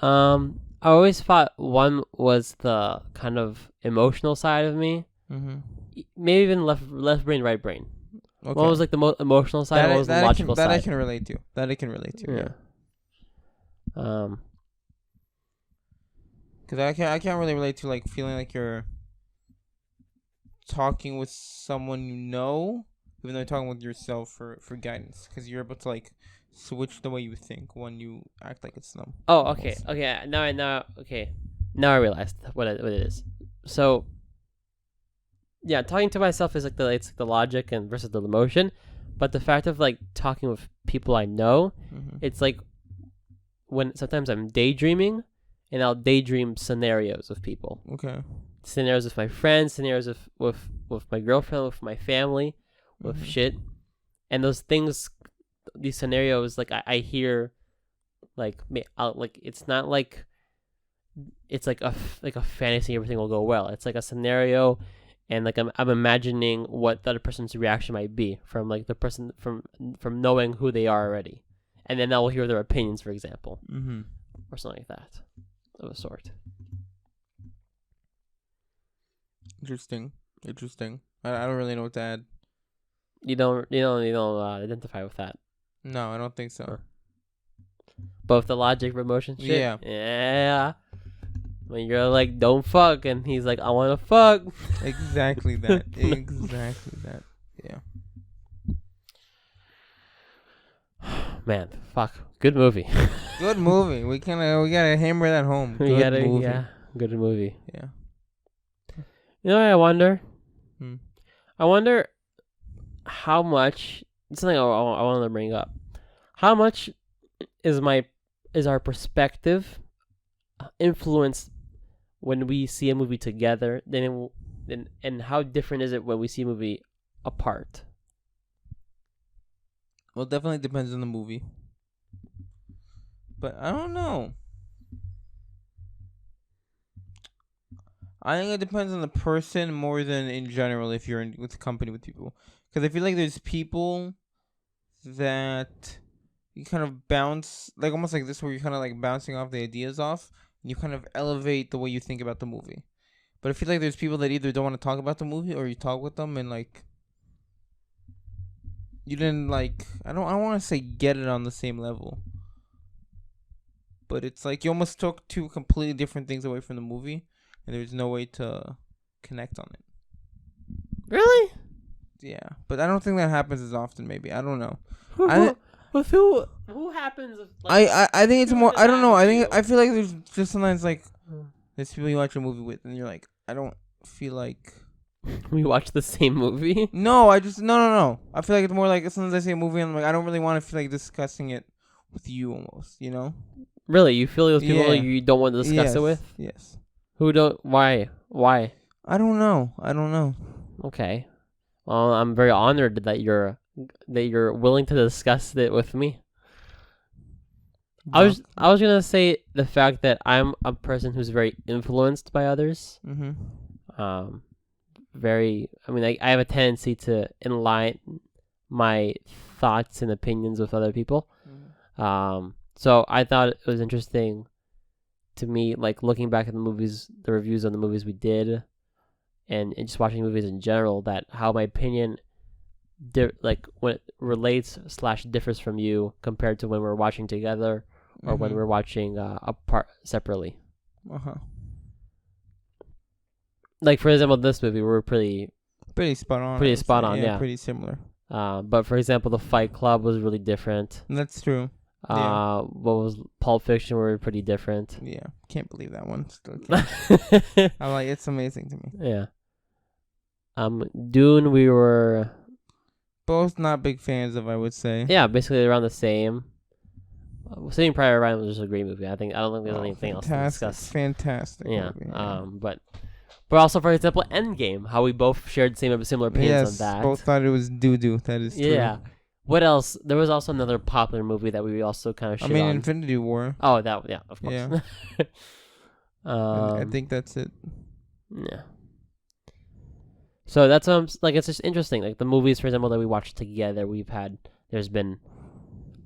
I always thought one was the kind of emotional side of me. Mhm. Maybe even left brain, right brain. Okay. One was like the emotional side, one was the logical that side. I can relate to. That I can relate to. Yeah. Because I can't really relate to like feeling like you're talking with someone you know, even though you're talking with yourself for guidance. Because you're able to like switch the way you think when you act like it's them. Oh, okay, okay. Now I realized what it is. So, yeah, talking to myself is like it's the logic and versus the emotion, but the fact of like talking with people I know, it's like when sometimes I'm daydreaming, and I'll daydream scenarios of people. Okay. Scenarios with my friends, scenarios with my girlfriend, with my family, with shit, and those things, these scenarios, like I hear, like it's not like it's like a fantasy. Everything will go well. It's like a scenario, and like I'm imagining what the other person's reaction might be from like the person from knowing who they are already, and then I'll hear their opinions, for example, or something like that, of a sort. Interesting. I don't really know what to add. You don't identify with that. No, I don't think so. Huh. Both the logic of emotion shit. Yeah. Yeah. When you're like, don't fuck, and he's like, I want to fuck. Exactly that. Exactly that. Yeah. Man, fuck. Good movie. Good movie. We gotta hammer that home. Good movie. Yeah. Good movie. Yeah. You know what I wonder? Hmm. I wonder how much. It's something I want to bring up. How much is our perspective influenced when we see a movie together? And how different is it when we see a movie apart? Well, it definitely depends on the movie. But I don't know. I think it depends on the person more than in general if you're with company with people. Because I feel like there's people that you kind of bounce, like almost like this, where you're kind of like bouncing off the ideas off, and you kind of elevate the way you think about the movie. But I feel like there's people that either don't want to talk about the movie, or you talk with them and like you didn't like, I don't want to say get it on the same level, but it's like you almost took two completely different things away from the movie, and there's no way to connect on it. Really? Yeah, but I don't think that happens as often. Maybe, I don't know. Who happens? I think it's more. I don't know. I feel like there's just sometimes like there's people you watch a movie with, and you're like, I don't feel like we watch the same movie. No, no. I feel like it's more like sometimes I see a movie and I'm like, I don't really want to feel like discussing it with you, almost. You know? Really, you feel those people Yeah. you don't want to discuss it with? Yes. Who don't? Why? I don't know. Okay. Well, I'm very honored that you're willing to discuss it with me. I was gonna say the fact that I'm a person who's very influenced by others. Mm-hmm. I have a tendency to enlighten my thoughts and opinions with other people. Mm-hmm. So I thought it was interesting to me, like looking back at the movies, the reviews on the movies we did, and just watching movies in general, that how my opinion, like when it relates / differs from you compared to when we're watching together or when we're watching apart separately. Like for example, this movie we're pretty spot on. Pretty spot on, yeah. Pretty similar. But for example, the Fight Club was really different. That's true. What was Pulp Fiction were pretty different. Yeah, can't believe that one. Still can't. I'm like, it's amazing to me. Yeah. Dune, we were both not big fans of, I would say. Yeah, basically around the same. Saving Private Ryan was just a great movie. I don't think there's anything else to discuss. Fantastic. Yeah. Movie, yeah. But also, for example, Endgame, how we both shared similar opinions on that. Yes, both thought it was doo-doo. That is true. Yeah. What else? There was also another popular movie that we also kind of shit on. Infinity War. Oh, of course. Yeah. I think that's it. Yeah. So that's it's just interesting. Like the movies, for example, that we watched together,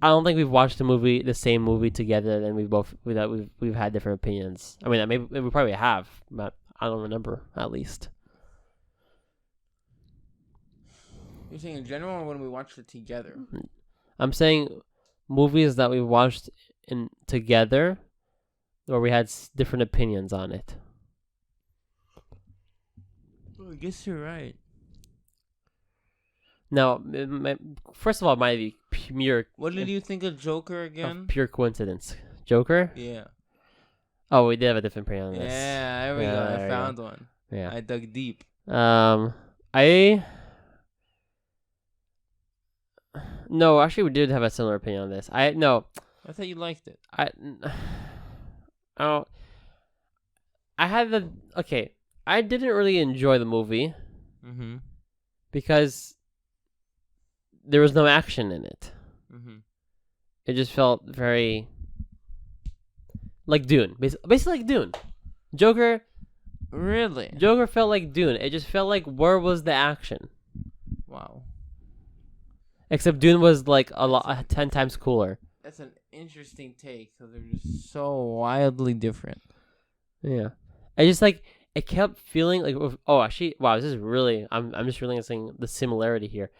I don't think we've watched the same movie together, and we've had different opinions. I mean, maybe we probably have, but I don't remember, at least. You're saying in general, or when we watched it together? I'm saying movies that we watched together, where we had different opinions on it. Well, I guess you're right. Now, first of all, it might be pure. What did you think of Joker again? Pure coincidence. Joker? Yeah. Oh, we did have a different opinion on this. Yeah, there we go. I found one. Yeah. I dug deep. No, actually, we did have a similar opinion on this. I thought you liked it. I didn't really enjoy the movie. Mm-hmm. Because there was no action in it. Mm-hmm. It just felt very like Dune. Basically like Dune. Joker. Really? Joker felt like Dune. It just felt like, where was the action? Wow. Except Dune was like 10 times cooler. That's an interesting take, because they're just so wildly different. Yeah. I just like, it kept feeling like, wow, this is really, I'm just realizing the similarity here.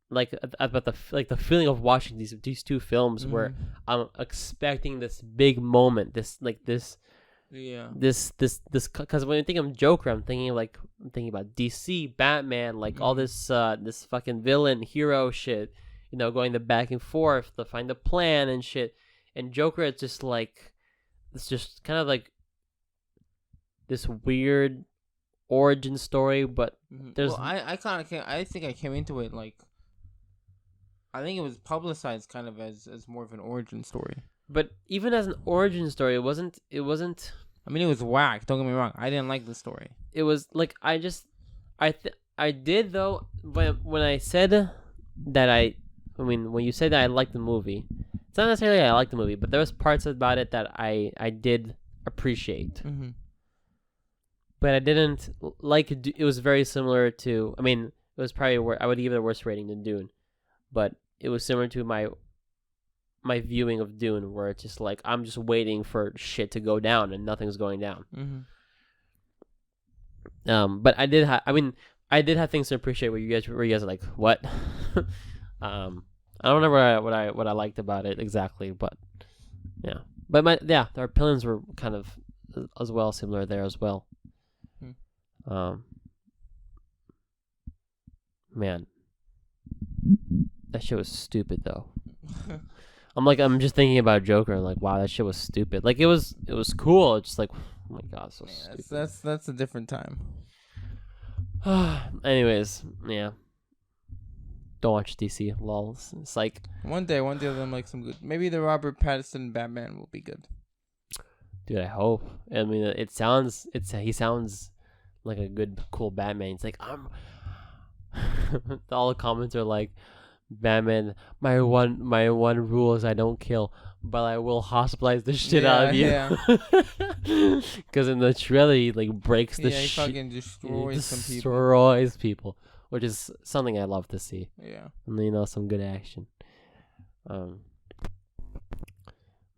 Like about the feeling of watching these two films, where I'm expecting this big moment, because when I think of Joker, I'm thinking about DC, Batman, all this fucking villain hero shit, going the back and forth to find the plan and shit. And Joker, it's just kind of like this weird origin story, but there's. Well, I think I came into it like. I think it was publicized kind of as more of an origin story. But even as an origin story, it wasn't. I mean, it was whack. Don't get me wrong. I didn't like the story. It was like I did though. When I said that when you said that I liked the movie, it's not necessarily I liked the movie, but there was parts about it that I did appreciate. Mm-hmm. But I didn't like it. It was very similar to. I mean, it was probably I would give it a worse rating than Dune, but it was similar to my viewing of Dune, where it's just like I'm just waiting for shit to go down and nothing's going down. Mm-hmm. But I did have things to appreciate where you guys are like, what? I don't remember what I liked about it exactly, but yeah. But our opinions were kind of as well similar there as well. Man, that shit was stupid though. I'm just thinking about Joker and like, wow, that shit was stupid. Like it was cool. It's just like, oh my god, so stupid. That's a different time. Anyways, yeah. Don't watch DC. Lols. It's like one day of them like some good. Maybe the Robert Pattinson Batman will be good. Dude, I hope. I mean, he sounds like a good, cool Batman. It's like all the comments are like, Batman, my one rule is I don't kill, but I will hospitalize the shit out of you. Yeah. Because in the trailer he like breaks the shit. He fucking destroys some people. Destroys people. which is something I love to see. Yeah. And some good action.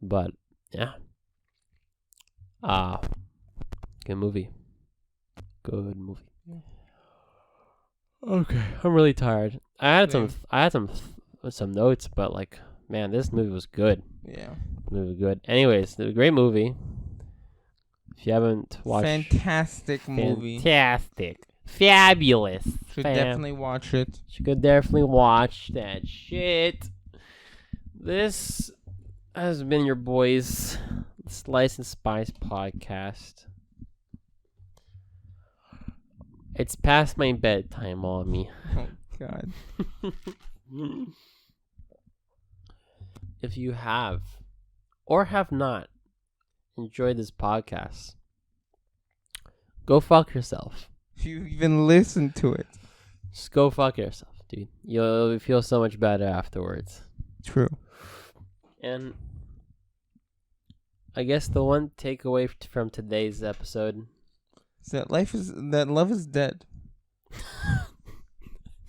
But yeah. Good movie. Good movie. Yeah. Okay, I'm really tired. I had Same. some notes, but like, man, this movie was good. Yeah. Movie was good. Anyways, a great movie. If you haven't watched, Fantastic movie. Fantastic, fabulous. Should definitely watch it. You could definitely watch that shit. This has been your boys' Slice and Spice podcast. It's past my bedtime, Mommy. Oh God. If you have or have not enjoyed this podcast, go fuck yourself. If you even listen to it. Just go fuck yourself, dude. You'll feel so much better afterwards. True. And I guess the one takeaway from today's episode is that love is dead.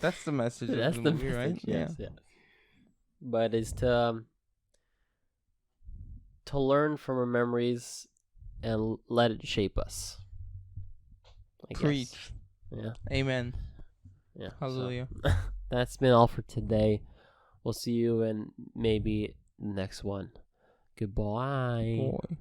That's the message of the movie, message, right? Yes, yeah. But it's to learn from our memories and let it shape us. I Preach. guess. Yeah. Amen. Yeah. Hallelujah. So, that's been all for today. We'll see you in maybe the next one. Goodbye. Boy.